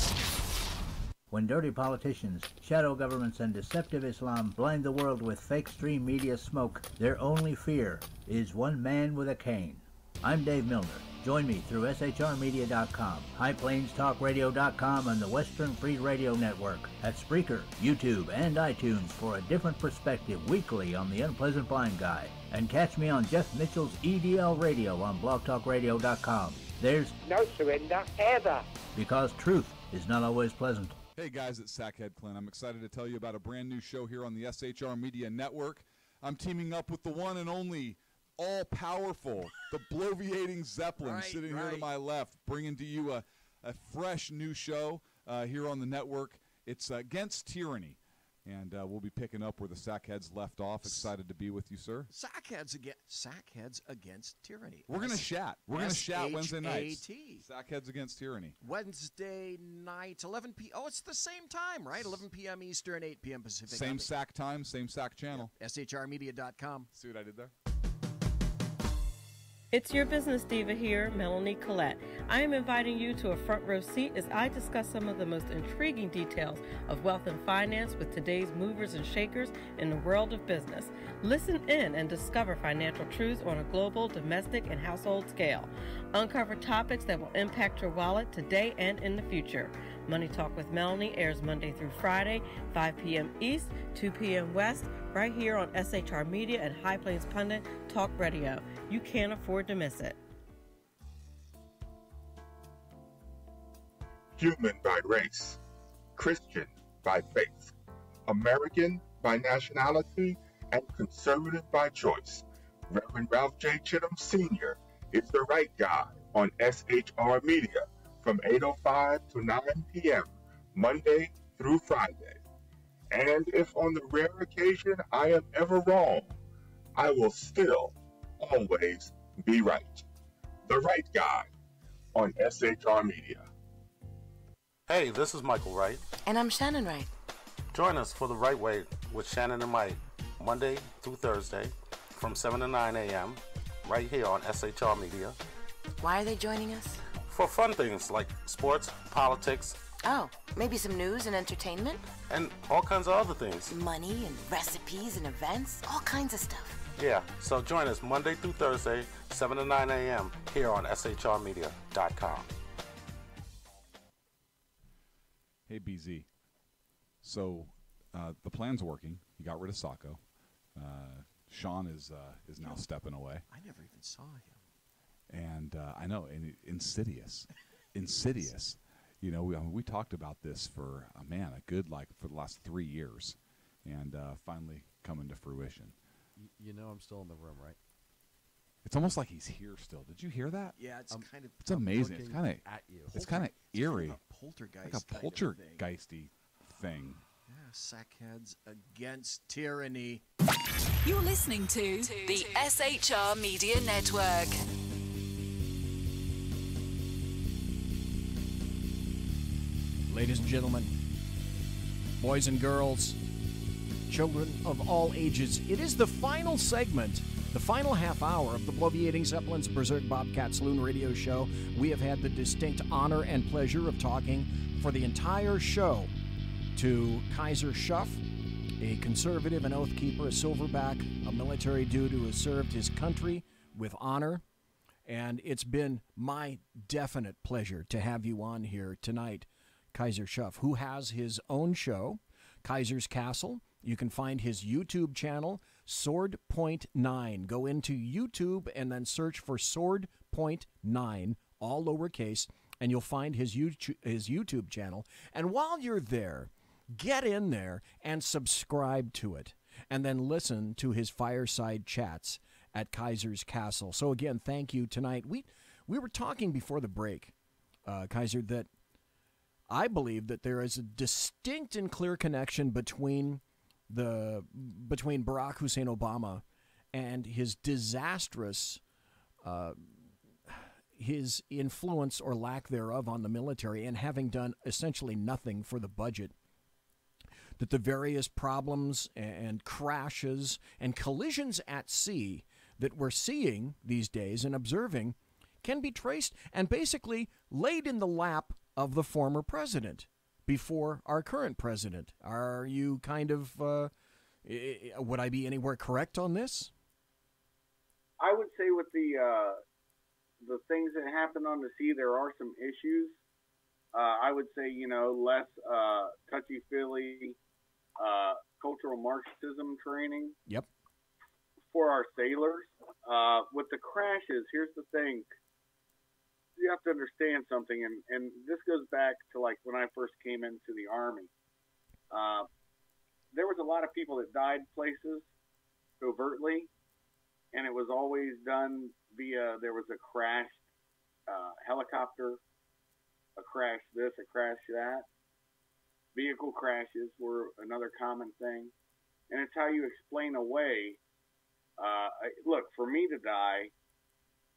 When dirty politicians, shadow governments, and deceptive Islam blind the world with fake stream media smoke, their only fear is one man with a cane. I'm Dave Milner. Join me through shrmedia.com, highplainstalkradio.com, and the Western Free Radio Network at Spreaker, YouTube, and iTunes for a different perspective weekly on the Unpleasant Blind Guy. And catch me on Jeff Mitchell's EDL Radio on blogtalkradio.com. There's no surrender ever, because truth is not always pleasant. Hey guys, it's Sackhead Clint. I'm excited to tell you about a brand new show here on the SHR Media Network. I'm teaming up with the one and only all-powerful, the bloviating Zeppelin, sitting here to my left, bringing to you a fresh new show here on the network. It's Against Tyranny, and we'll be picking up where the Sackheads left off. Excited to be with you, sir. Sackheads Against Tyranny. We're going to chat. We're going to chat Wednesday nights. S-H-A-T. Sackheads Against Tyranny. Wednesday nights, 11 p.m. Oh, it's the same time, right? 11 p.m. Eastern, 8 p.m. Pacific. Same SAC time, same SAC channel. Yep. SHRmedia.com. See what I did there? It's your business diva here, Melanie Collette. I am inviting you to a front row seat as I discuss some of the most intriguing details of wealth and finance with today's movers and shakers in the world of business. Listen in and discover financial truths on a global, domestic, and household scale. Uncover topics that will impact your wallet today and in the future. Money Talk with Melanie airs Monday through Friday, 5 p.m. East, 2 p.m. West, right here on SHR Media and High Plains Pundit Talk Radio. You can't afford to miss it. Human by race, Christian by faith, American by nationality, and conservative by choice. Reverend Ralph J. Chittum Sr. is the right guy on SHR Media from 8:05 to 9 p.m. Monday through Friday. And if on the rare occasion I am ever wrong, I will still always be right. The right guy on SHR Media. Hey, this is Michael Wright. And I'm Shannon Wright. Join us for The Right Way with Shannon and Mike, Monday through Thursday from 7 to 9 a.m. right here on SHR Media. Why are they joining us? For fun things like sports, politics. Oh, maybe some news and entertainment? And all kinds of other things. Money and recipes and events, all kinds of stuff. Yeah, so join us Monday through Thursday, 7 to 9 a.m. here on shrmedia.com. Hey, BZ. So, the plan's working. He got rid of Sacco. Sean is now stepping away. I never even saw him. And I know, and insidious. Insidious. You know, we talked about this for, for the last 3 years, and finally coming to fruition. You know I'm still in the room, right? It's almost like he's here still. Did you hear that? Yeah, it's kind of. It's amazing. It's kind of at you. It's kind of eerie. Kind of a poltergeist. Like a poltergeisty thing. Yeah, sackheads against tyranny. You're listening to the SHR Media Network. Ladies and gentlemen, boys and girls, children of all ages, it is the final segment, the final half hour of the Bloviating Zeppelin's Berserk Bobcat Saloon radio show. We have had the distinct honor and pleasure of talking for the entire show to KAISER SHUFF, a conservative and oath keeper, a silverback, a military dude who has served his country with honor. And it's been my definite pleasure to have you on here tonight, KAISER SHUFF, who has his own show, Kaiser's Castle. You can find his YouTube channel, Sword Point 9. Go into YouTube and then search for Sword Point 9, all lowercase, and you'll find his YouTube channel. And while you're there, get in there and subscribe to it, and then listen to his fireside chats at Kaiser's Castle. So again, thank you tonight. We were talking before the break, Kaiser, that I believe that there is a distinct and clear connection between Barack Hussein Obama and his disastrous his influence or lack thereof on the military, and having done essentially nothing for the budget. That the various problems and crashes and collisions at sea that we're seeing these days and observing can be traced and basically laid in the lap of the former president before our current president. Are you kind of, would I be anywhere correct on this? I would say with the things that happen on the sea, there are some issues. I would say, less touchy-feely cultural Marxism training. Yep. For our sailors. With the crashes, here's the thing. You have to understand something, and this goes back to like when I first came into the Army. There was a lot of people that died places overtly, and it was always done via, there was a crashed helicopter, a crash this, a crash that. Vehicle crashes were another common thing, and it's how you explain away. Look, for me to die,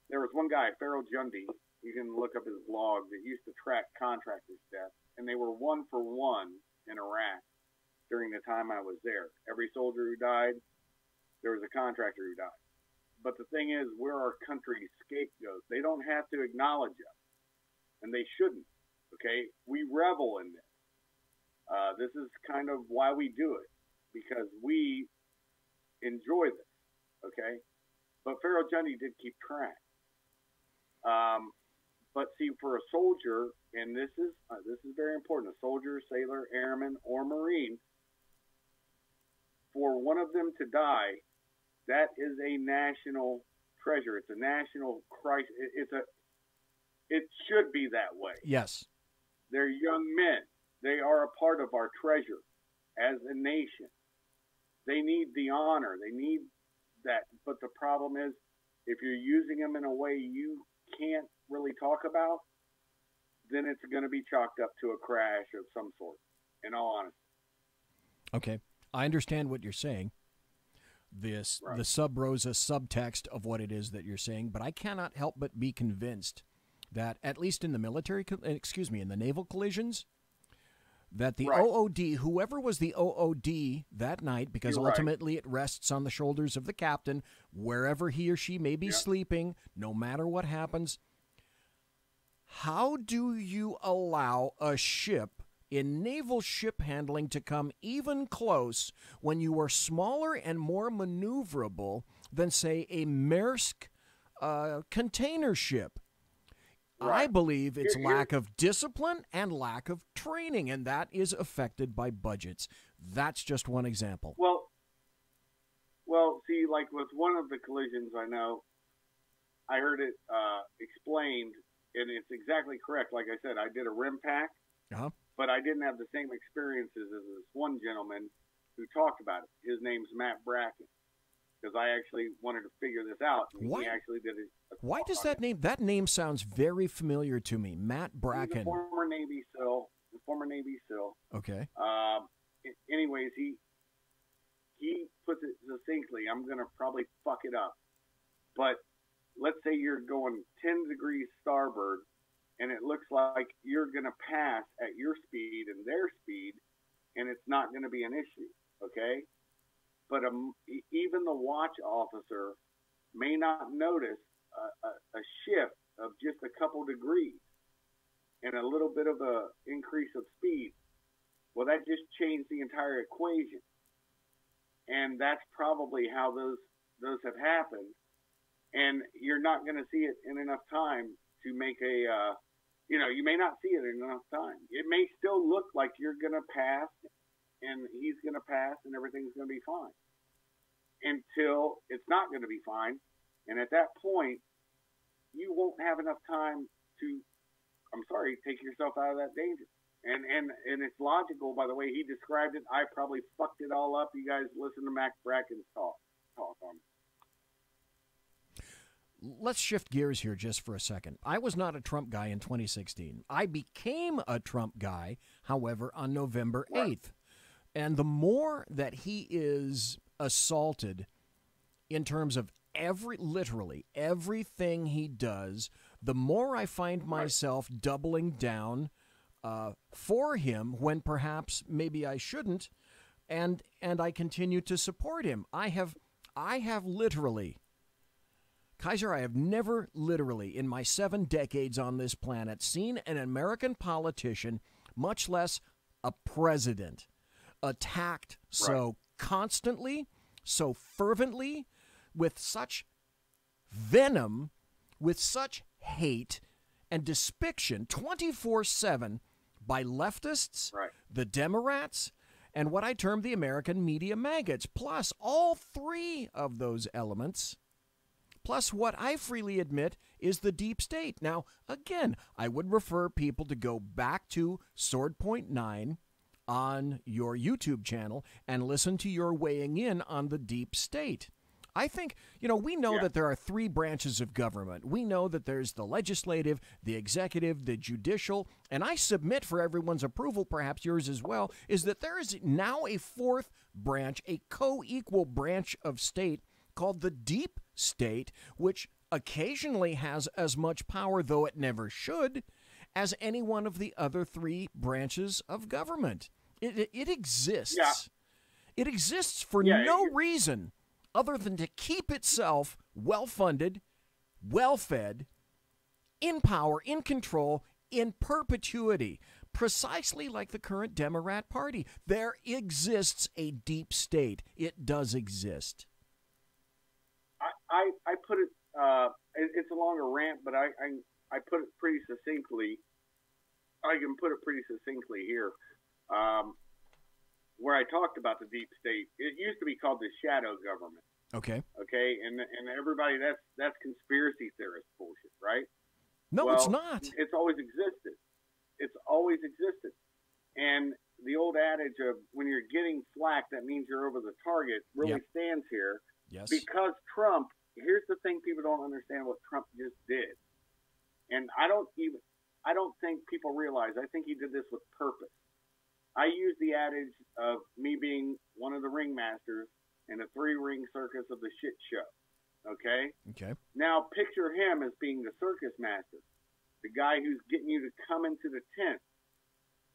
there was one guy, Farrell Jundy, you can look up his blog, that used to track contractors' deaths, and they were 1 for 1 in Iraq during the time I was there. Every soldier who died, there was a contractor who died. But the thing is, we're our country's scapegoats. They don't have to acknowledge us, and they shouldn't, okay? We revel in this. This is kind of why we do it, because we enjoy this, okay? But Farrell Jundy did keep track. But see, for a soldier, and this is very important, a soldier, sailor, airman, or Marine, for one of them to die, that is a national treasure. It's a national crisis. It should be that way. Yes. They're young men. They are a part of our treasure as a nation. They need the honor. They need that. But the problem is, if you're using them in a way you can't really talk about, then it's going to be chalked up to a crash of some sort, in all honesty. Okay. I understand what you're saying. This, right. The sub-rosa subtext of what it is that you're saying, but I cannot help but be convinced that, at least in the military, in the naval collisions, that the right. OOD, whoever was the OOD that night, because you're ultimately right. It rests on the shoulders of the captain, wherever he or she may be sleeping, no matter what happens. How do you allow a ship in naval ship handling to come even close when you are smaller and more maneuverable than, say, a Maersk container ship? I believe it's lack of discipline and lack of training, and that is affected by budgets. That's just one example. Well, see, like with one of the collisions I know, I heard it explained, and it's exactly correct. Like I said, I did a rim pack, but I didn't have the same experiences as this one gentleman who talked about it. His name's Matt Bracken, because I actually wanted to figure this out. And Why? He actually did it. Why does that name? That name sounds very familiar to me. Matt Bracken. He's a former Navy SEAL. Okay. Anyways, he puts it succinctly. I'm going to probably fuck it up. But let's say you're going 10 degrees starboard, and it looks like you're going to pass at your speed and their speed, and it's not going to be an issue, okay? But even the watch officer may not notice a shift of just a couple degrees and a little bit of a increase of speed. Well, that just changed the entire equation. And that's probably how those have happened. And you're not going to see it in enough time to make you may not see it in enough time. It may still look like you're going to pass and he's going to pass and everything's going to be fine until it's not going to be fine. And at that point, you won't have enough time to, take yourself out of that danger. And it's logical by the way he described it. I probably fucked it all up. You guys listen to Mac Bracken's talk on it. Let's shift gears here just for a second. I was not a Trump guy in 2016. I became a Trump guy, however, on November 8th. And the more that he is assaulted in terms of literally everything he does, the more I find myself doubling down for him when perhaps maybe I shouldn't, and I continue to support him. I have literally, Kaiser, I have never literally in my 7 decades on this planet seen an American politician, much less a president, attacked so constantly, so fervently, with such venom, with such hate and despiction 24/7 by leftists, the Democrats, and what I term the American media maggots, plus all 3 of those elements, plus what I freely admit is the deep state. Now, again, I would refer people to go back to Sword Point 9 on your YouTube channel and listen to your weighing in on the deep state. I think, we know that there are 3 branches of government. We know that there's the legislative, the executive, the judicial, and I submit for everyone's approval, perhaps yours as well, is that there is now a 4th branch, a co-equal branch of state called the deep state, which occasionally has as much power, though it never should, as any one of the other 3 branches of government. It exists. Yeah. It exists for no reason other than to keep itself well-funded, well-fed, in power, in control, in perpetuity, precisely like the current Democrat Party. There exists a deep state. It does exist. I put it, it's a longer rant, but I put it pretty succinctly. I can put it pretty succinctly here. Where I talked about the deep state, it used to be called the shadow government. Okay. Okay, and everybody, that's conspiracy theorist bullshit, right? No, it's not. It's always existed. It's always existed. And the old adage of when you're getting flack, that means you're over the target really stands here. Yes. Because Trump, here's the thing, people don't understand what Trump just did. And I don't think people realize, I think he did this with purpose. I use the adage of me being one of the ringmasters in a 3-ring circus of the shit show. Okay? Okay. Now picture him as being the circus master, the guy who's getting you to come into the tent.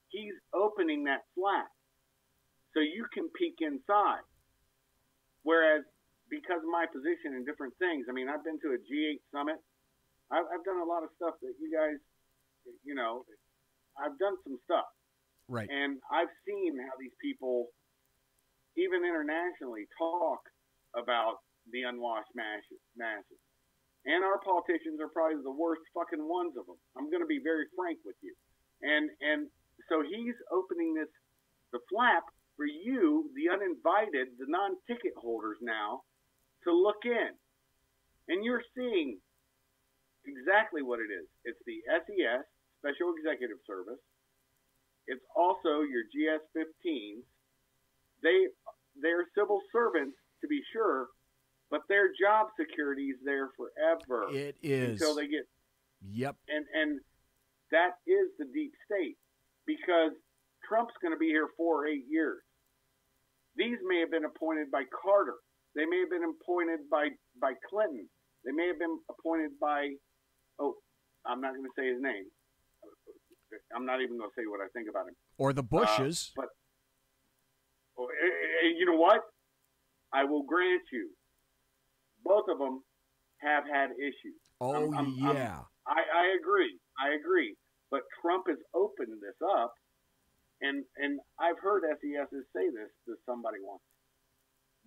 He's opening that flap so you can peek inside. Whereas, because of my position in different things, I mean, I've been to a G8 summit. I've done a lot of stuff that you guys, I've done some stuff. Right. And I've seen how these people, even internationally, talk about the unwashed masses. And our politicians are probably the worst fucking ones of them. I'm going to be very frank with you. And so he's opening the flap for you, the uninvited, the non-ticket holders now, to look in. And you're seeing exactly what it is. It's the SES, Special Executive Service. It's also your GS-15s. They're civil servants, to be sure, but their job security is there forever. It is. Until they get... Yep. And that is the deep state, because Trump's going to be here 4 or 8 years. These may have been appointed by Carter. They may have been appointed by Clinton. They may have been appointed by, I'm not going to say his name. I'm not even going to say what I think about him. Or the Bushes. But you know what? I will grant you, both of them have had issues. Yeah. I agree. But Trump has opened this up, and I've heard SESs say this to somebody once.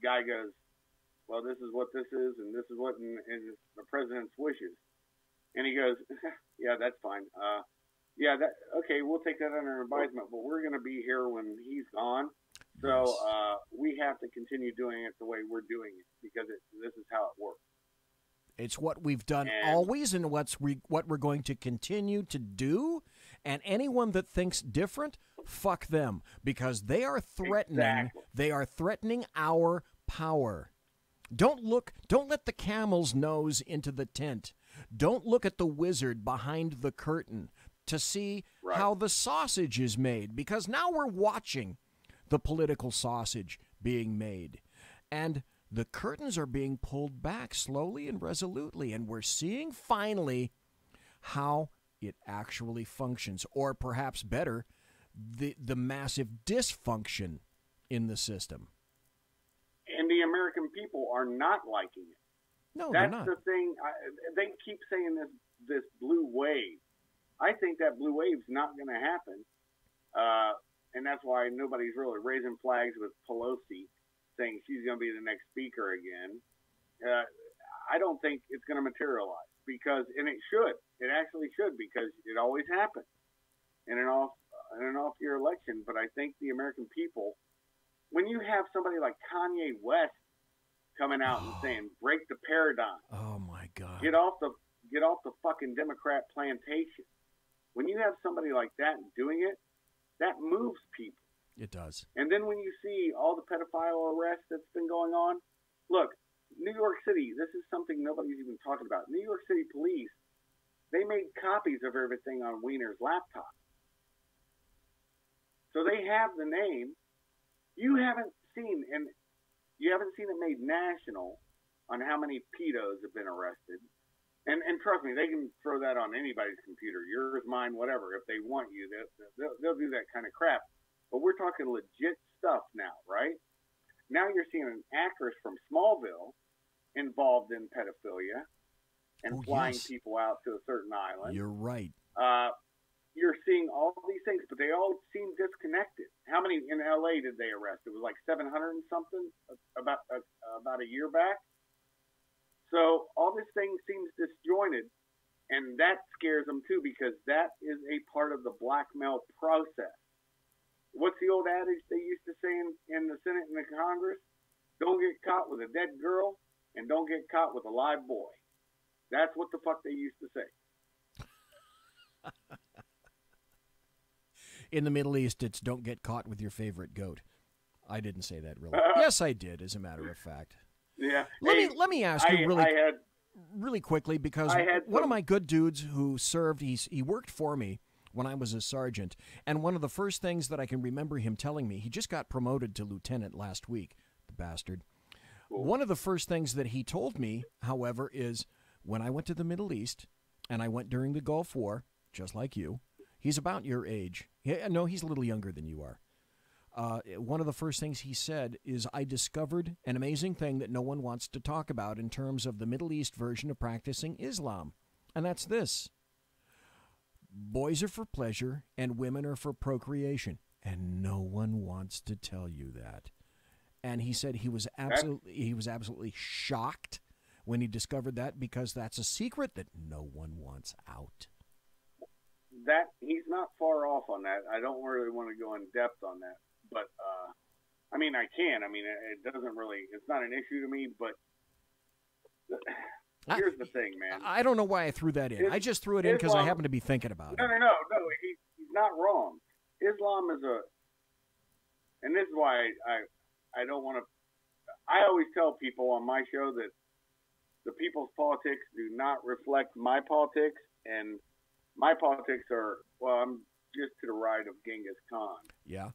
Guy goes, well, this is what this is, and this is what, and it's the president's wishes. And he goes, yeah, that's fine. Okay, we'll take that under advisement, but we're going to be here when he's gone. So we have to continue doing it the way we're doing it, because this is how it works. It's what we've done always, and what we're going to continue to do. And anyone that thinks different, fuck them, because they are threatening. Exactly. They are threatening our power. Don't let the camel's nose into the tent. Don't look at the wizard behind the curtain to see how the sausage is made, because now we're watching the political sausage being made. And the curtains are being pulled back slowly and resolutely, and we're seeing finally how it actually functions, or perhaps better, the massive dysfunction in the system. And the American people are not liking it. No, that's they're not. The thing. They keep saying this blue wave. I think that blue wave's not going to happen, and that's why nobody's really raising flags with Pelosi, saying she's going to be the next speaker again. I don't think it's going to materialize, and it should. It actually should, because it always happens in an off-year election. But I think the American people, when you have somebody like Kanye West coming out and saying, break the paradigm. Oh, my God. Get off the fucking Democrat plantation. When you have somebody like that doing it, that moves people. It does. And then when you see all the pedophile arrests that's been going on, look, New York City, this is something nobody's even talking about. New York City police, they made copies of everything on Wiener's laptop. So they have the name. You haven't seen it made national on how many pedos have been arrested. And trust me, they can throw that on anybody's computer, yours, mine, whatever. If they want you, they'll do that kind of crap. But we're talking legit stuff now, right? Now you're seeing an actress from Smallville involved in pedophilia and flying people out to a certain island. You're right. You're seeing all these things, but they all seem disconnected. How many in L.A. did they arrest? It was like 700 and something about a year back. So all this thing seems disjointed, and that scares them too, because that is a part of the blackmail process. What's the old adage they used to say in the Senate and the Congress? Don't get caught with a dead girl, and don't get caught with a live boy. That's what the fuck they used to say. In the Middle East, it's don't get caught with your favorite goat. I didn't say that really. Yes, I did, as a matter of fact. Yeah. Let me ask you really quickly, because one of my good dudes who served, he worked for me when I was a sergeant, and one of the first things that I can remember him telling me, he just got promoted to lieutenant last week, the bastard. Cool. One of the first things that he told me, however, is when I went to the Middle East, and I went during the Gulf War, just like you, he's about your age. No, he's a little younger than you are. One of the first things he said is, I discovered an amazing thing that no one wants to talk about in terms of the Middle East version of practicing Islam. And that's this. Boys are for pleasure and women are for procreation. And no one wants to tell you that. And he said he was absolutely shocked when he discovered that, because that's a secret that no one wants out. That he's not far off on that. I don't really want to go in depth on that, but I mean, I can. I mean, it doesn't really. It's not an issue to me, but here's the thing, man. I don't know why I threw that in. I just threw it in because I happen to be thinking about it. No. He's not wrong. Islam is and this is why I don't want to. I always tell people on my show that the people's politics do not reflect my politics, and my politics are, well, I'm just to the right of Genghis Khan. Yeah.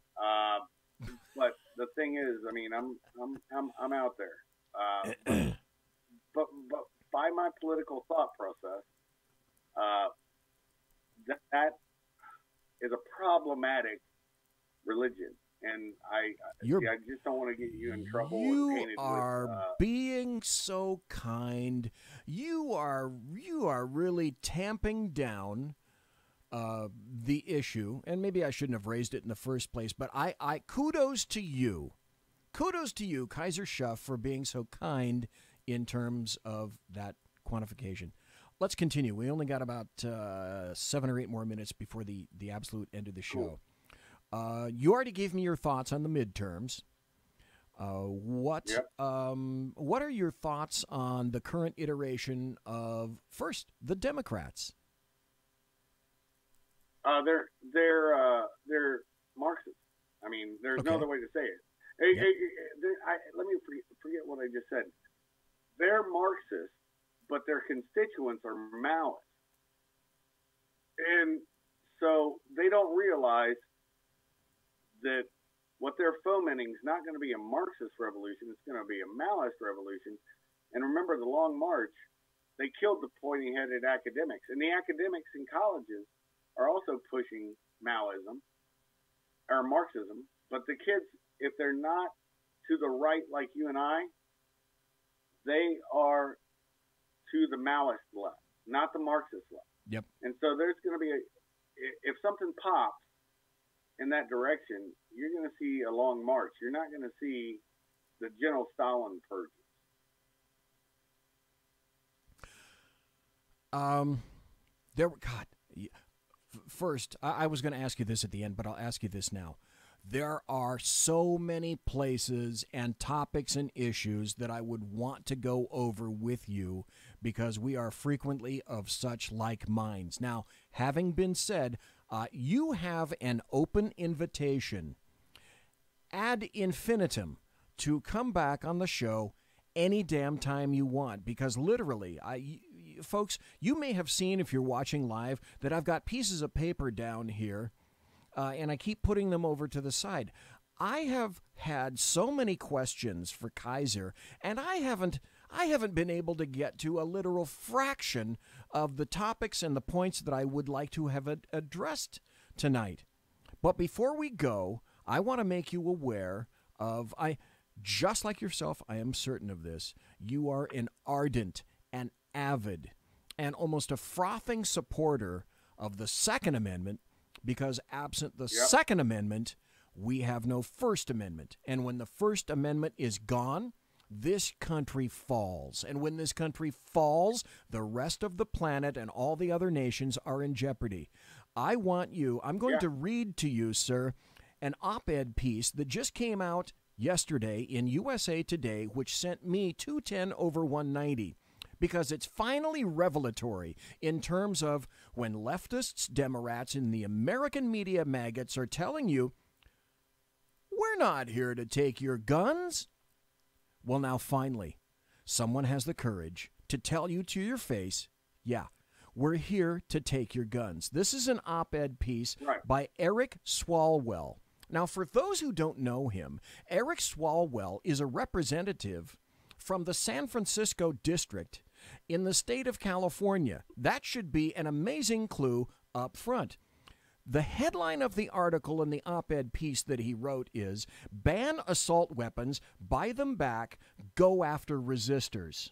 But the thing is, I mean, I'm out there. But by my political thought process, that is a problematic religion, and I just don't want to get you in trouble. You are being so kind. You are really tamping down the issue, and maybe I shouldn't have raised it in the first place, but I kudos to you. Kudos to you, KAISER SHUFF, for being so kind in terms of that quantification. Let's continue. We only got about 7 or 8 more minutes before the absolute end of the show. You already gave me your thoughts on the midterms. What are your thoughts on the current iteration of, first, the Democrats? They're Marxists. I mean, there's no other way to say it. Let me forget what I just said. They're Marxists, but their constituents are Maoists. And so they don't realize that what they're fomenting is not going to be a Marxist revolution. It's going to be a Maoist revolution. And remember, the Long March, they killed the pointy-headed academics. And the academics in colleges are also pushing Maoism or Marxism. But the kids, if they're not to the right like you and I, they are to the Maoist left, not the Marxist left. Yep. And so there's going to be if something pops in that direction, you're going to see a long march. You're not going to see the General Stalin purges. First, I was going to ask you this at the end, but I'll ask you this now. There are so many places and topics and issues that I would want to go over with you because we are frequently of such like minds. Now, having been said, you have an open invitation ad infinitum to come back on the show any damn time you want, because literally, folks, you may have seen if you're watching live that I've got pieces of paper down here, and I keep putting them over to the side. I have had so many questions for Kaiser, and I haven't been able to get to a literal fraction of the topics and the points that I would like to have addressed tonight. But before we go, I want to make you aware of, just like yourself, I am certain of this, you are an ardent and avid and almost a frothing supporter of the Second Amendment, because absent the Second Amendment, we have no First Amendment. And when the First Amendment is gone, this country falls. And when this country falls, the rest of the planet and all the other nations are in jeopardy. I'm going to read to you, sir, an op-ed piece that just came out yesterday in USA Today, which sent me 210 over 190. Because it's finally revelatory in terms of when leftists, Democrats, and the American media maggots are telling you, we're not here to take your guns. Well, now finally, someone has the courage to tell you to your face, yeah, we're here to take your guns. This is an op-ed piece by Eric Swalwell. Now, for those who don't know him, Eric Swalwell is a representative from the San Francisco district in the state of California. That should be an amazing clue up front. The headline of the article in the op-ed piece that he wrote is, "Ban assault weapons, buy them back, go after resistors."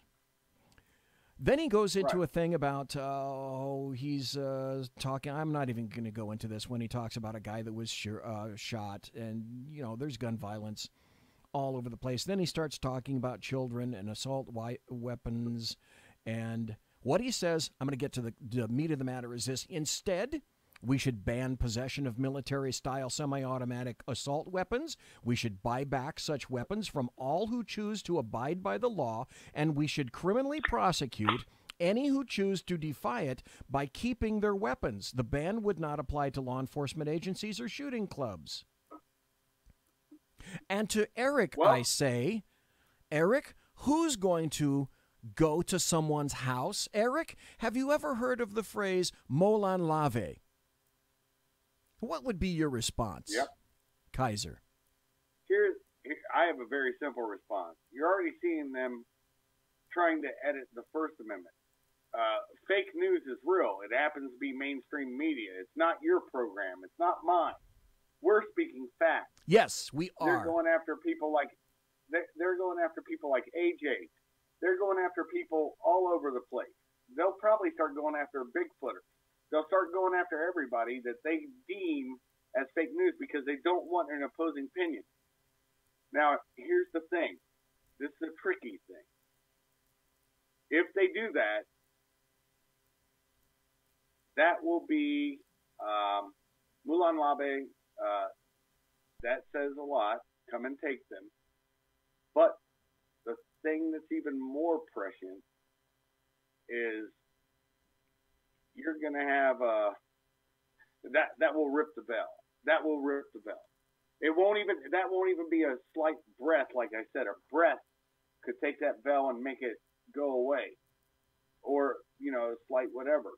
Then he goes into a thing about, he's talking, I'm not even going to go into this, when he talks about a guy that was shot and, there's gun violence all over the place. Then he starts talking about children and assault weapons. And what he says, I'm going to get to the meat of the matter, is this. Instead, we should ban possession of military-style semi-automatic assault weapons. We should buy back such weapons from all who choose to abide by the law, and we should criminally prosecute any who choose to defy it by keeping their weapons. The ban would not apply to law enforcement agencies or shooting clubs. And to Eric, I say, Eric, who's going to go to someone's house? Eric, have you ever heard of the phrase Molan Lave? What would be your response? Yep. Kaiser. I have a very simple response. You're already seeing them trying to edit the First Amendment. Fake news is real. It happens to be mainstream media. It's not your program. It's not mine. We're speaking facts. Yes, we are. They're going after people like AJ. They're going after people all over the place. They'll probably start going after Bigfooters. They'll start going after everybody that they deem as fake news because they don't want an opposing opinion. Now, here's the thing. This is a tricky thing. If they do that, that will be Molan Labe. That says a lot. Come and take them. But the thing that's even more prescient is you're going to have that will rip the bell. That will rip the bell. That won't even be a slight breath. Like I said, a breath could take that bell and make it go away, or a slight whatever.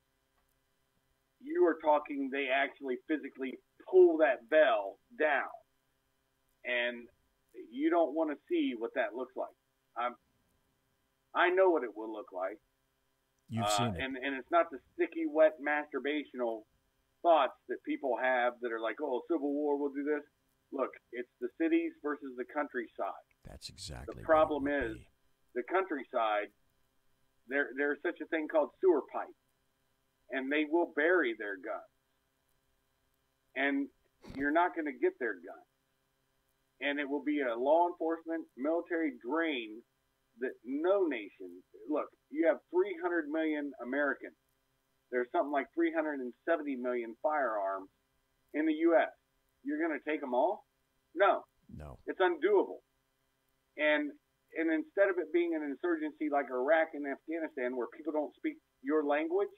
You are talking. They actually physically pull that bell down, and you don't want to see what that looks like. I know what it will look like. You've seen it. And it's not the sticky, wet, masturbational thoughts that people have that are like, oh, Civil War will do this. Look, it's the cities versus the countryside. That's exactly the problem is the countryside, there's such a thing called sewer pipe, and they will bury their guns. And you're not going to get their gun. And it will be a law enforcement military drain that no nation, look, you have 300 million Americans. There's something like 370 million firearms in the U.S. You're going to take them all? No. It's undoable. And instead of it being an insurgency like Iraq and Afghanistan where people don't speak your language,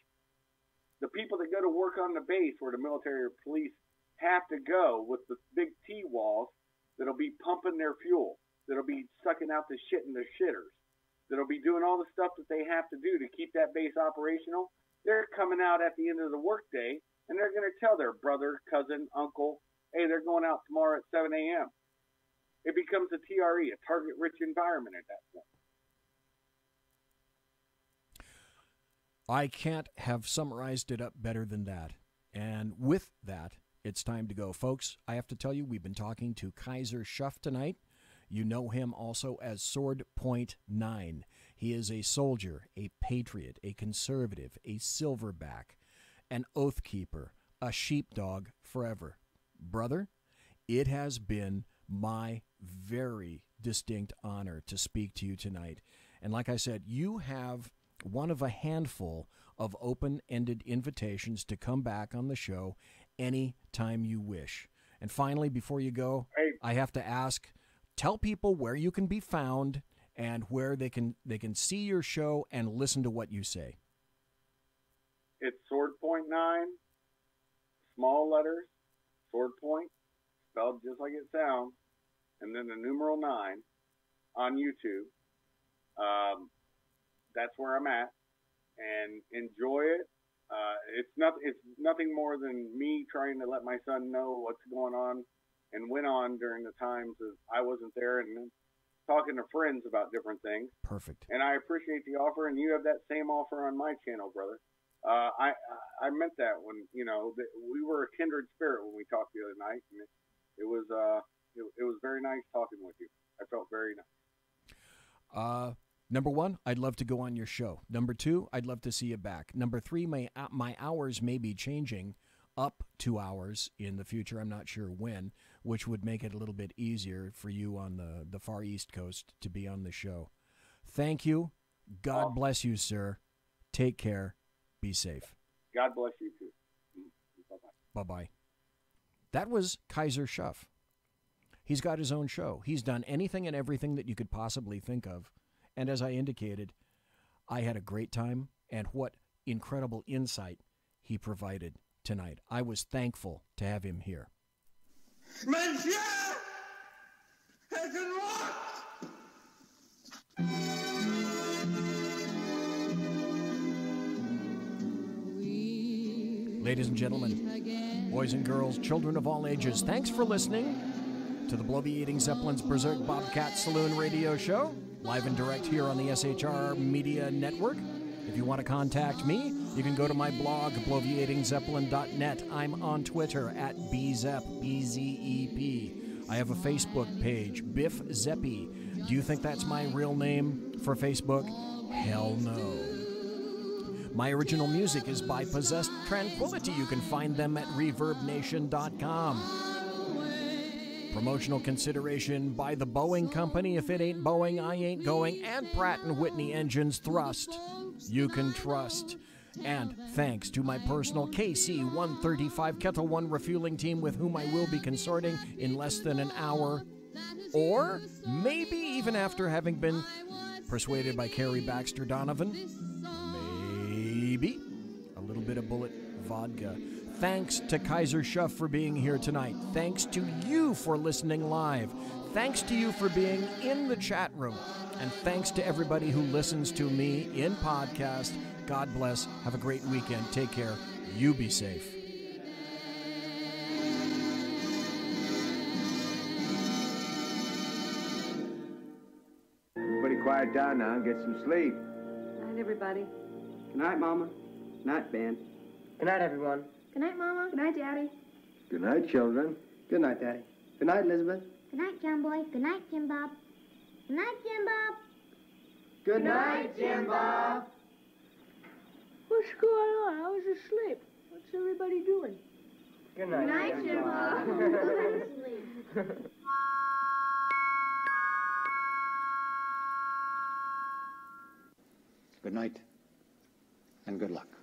the people that go to work on the base where the military or police have to go with the big T-walls that'll be pumping their fuel, that'll be sucking out the shit in their shitters, that'll be doing all the stuff that they have to do to keep that base operational. They're coming out at the end of the workday, and they're going to tell their brother, cousin, uncle, hey, they're going out tomorrow at 7 a.m. It becomes a TRE, a target-rich environment at that point. I can't have summarized it up better than that. And with that, it's time to go. Folks, I have to tell you, we've been talking to KAISER SHUFF tonight. You know him also as Sword Point 9. He is a soldier, a patriot, a conservative, a silverback, an oath keeper, a sheepdog forever. Brother, it has been my very distinct honor to speak to you tonight. And like I said, you have one of a handful of open-ended invitations to come back on the show any time you wish. And finally, before you go, I have to ask, tell people where you can be found and where they can see your show and listen to what you say. It's Sword Point 9, small letters, Sword Point, spelled just like it sounds, and then the numeral 9 on YouTube. That's where I'm at, and enjoy it. It's nothing more than me trying to let my son know what's going on and went on during the times that I wasn't there, and talking to friends about different things. Perfect. And I appreciate the offer, and you have that same offer on my channel, brother. I meant that when we were a kindred spirit when we talked the other night, and it was very nice talking with you. I felt very nice. Number one, I'd love to go on your show. Number two, I'd love to see you back. Number three, my hours may be changing up 2 hours in the future. I'm not sure when, which would make it a little bit easier for you on the far East Coast to be on the show. Thank you. God bless you, sir. Take care. Be safe. God bless you, too. Bye-bye. Bye-bye. That was Kaiser Schuff. He's got his own show. He's done anything and everything that you could possibly think of. And as I indicated, I had a great time, and what incredible insight he provided tonight. I was thankful to have him here. Monsieur! I can walk! Ladies and gentlemen, boys and girls, children of all ages, thanks for listening to the Bloviating Zeppelin's Berserk Bobcat Saloon radio show, live and direct here on the SHR Media Network. If you want to contact me, you can go to my blog, bloviatingzeppelin.net. I'm on Twitter at BZEP, B-Z-E-P. I have a Facebook page, Biff Zeppi. Do you think that's my real name for Facebook? Hell no. My original music is by Possessed Tranquility. You can find them at ReverbNation.com. Promotional consideration by the Boeing Company. If it ain't Boeing, I ain't going. And Pratt & Whitney engines thrust. You can trust. And thanks to my personal KC-135 Kettle One refueling team with whom I will be consorting in less than an hour. Or maybe even after having been persuaded by Carrie Baxter Donovan. Maybe a little bit of bullet vodka. Thanks to Kaiser Schuff for being here tonight. Thanks to you for listening live. Thanks to you for being in the chat room. And thanks to everybody who listens to me in podcast. God bless. Have a great weekend. Take care. You be safe. Everybody quiet down now and get some sleep. Good night, everybody. Good night, Mama. Good night, Ben. Good night, everyone. Good night, Mama. Good night, Daddy. Good night, children. Good night, Daddy. Good night, Elizabeth. Good night, John Boy. Good night, Jim Bob. Good night, Jim Bob. Good night, Jim Bob. What's going on? I was asleep. What's everybody doing? Good night. Good night, Jim Bob. Go to sleep. Good night, and good luck.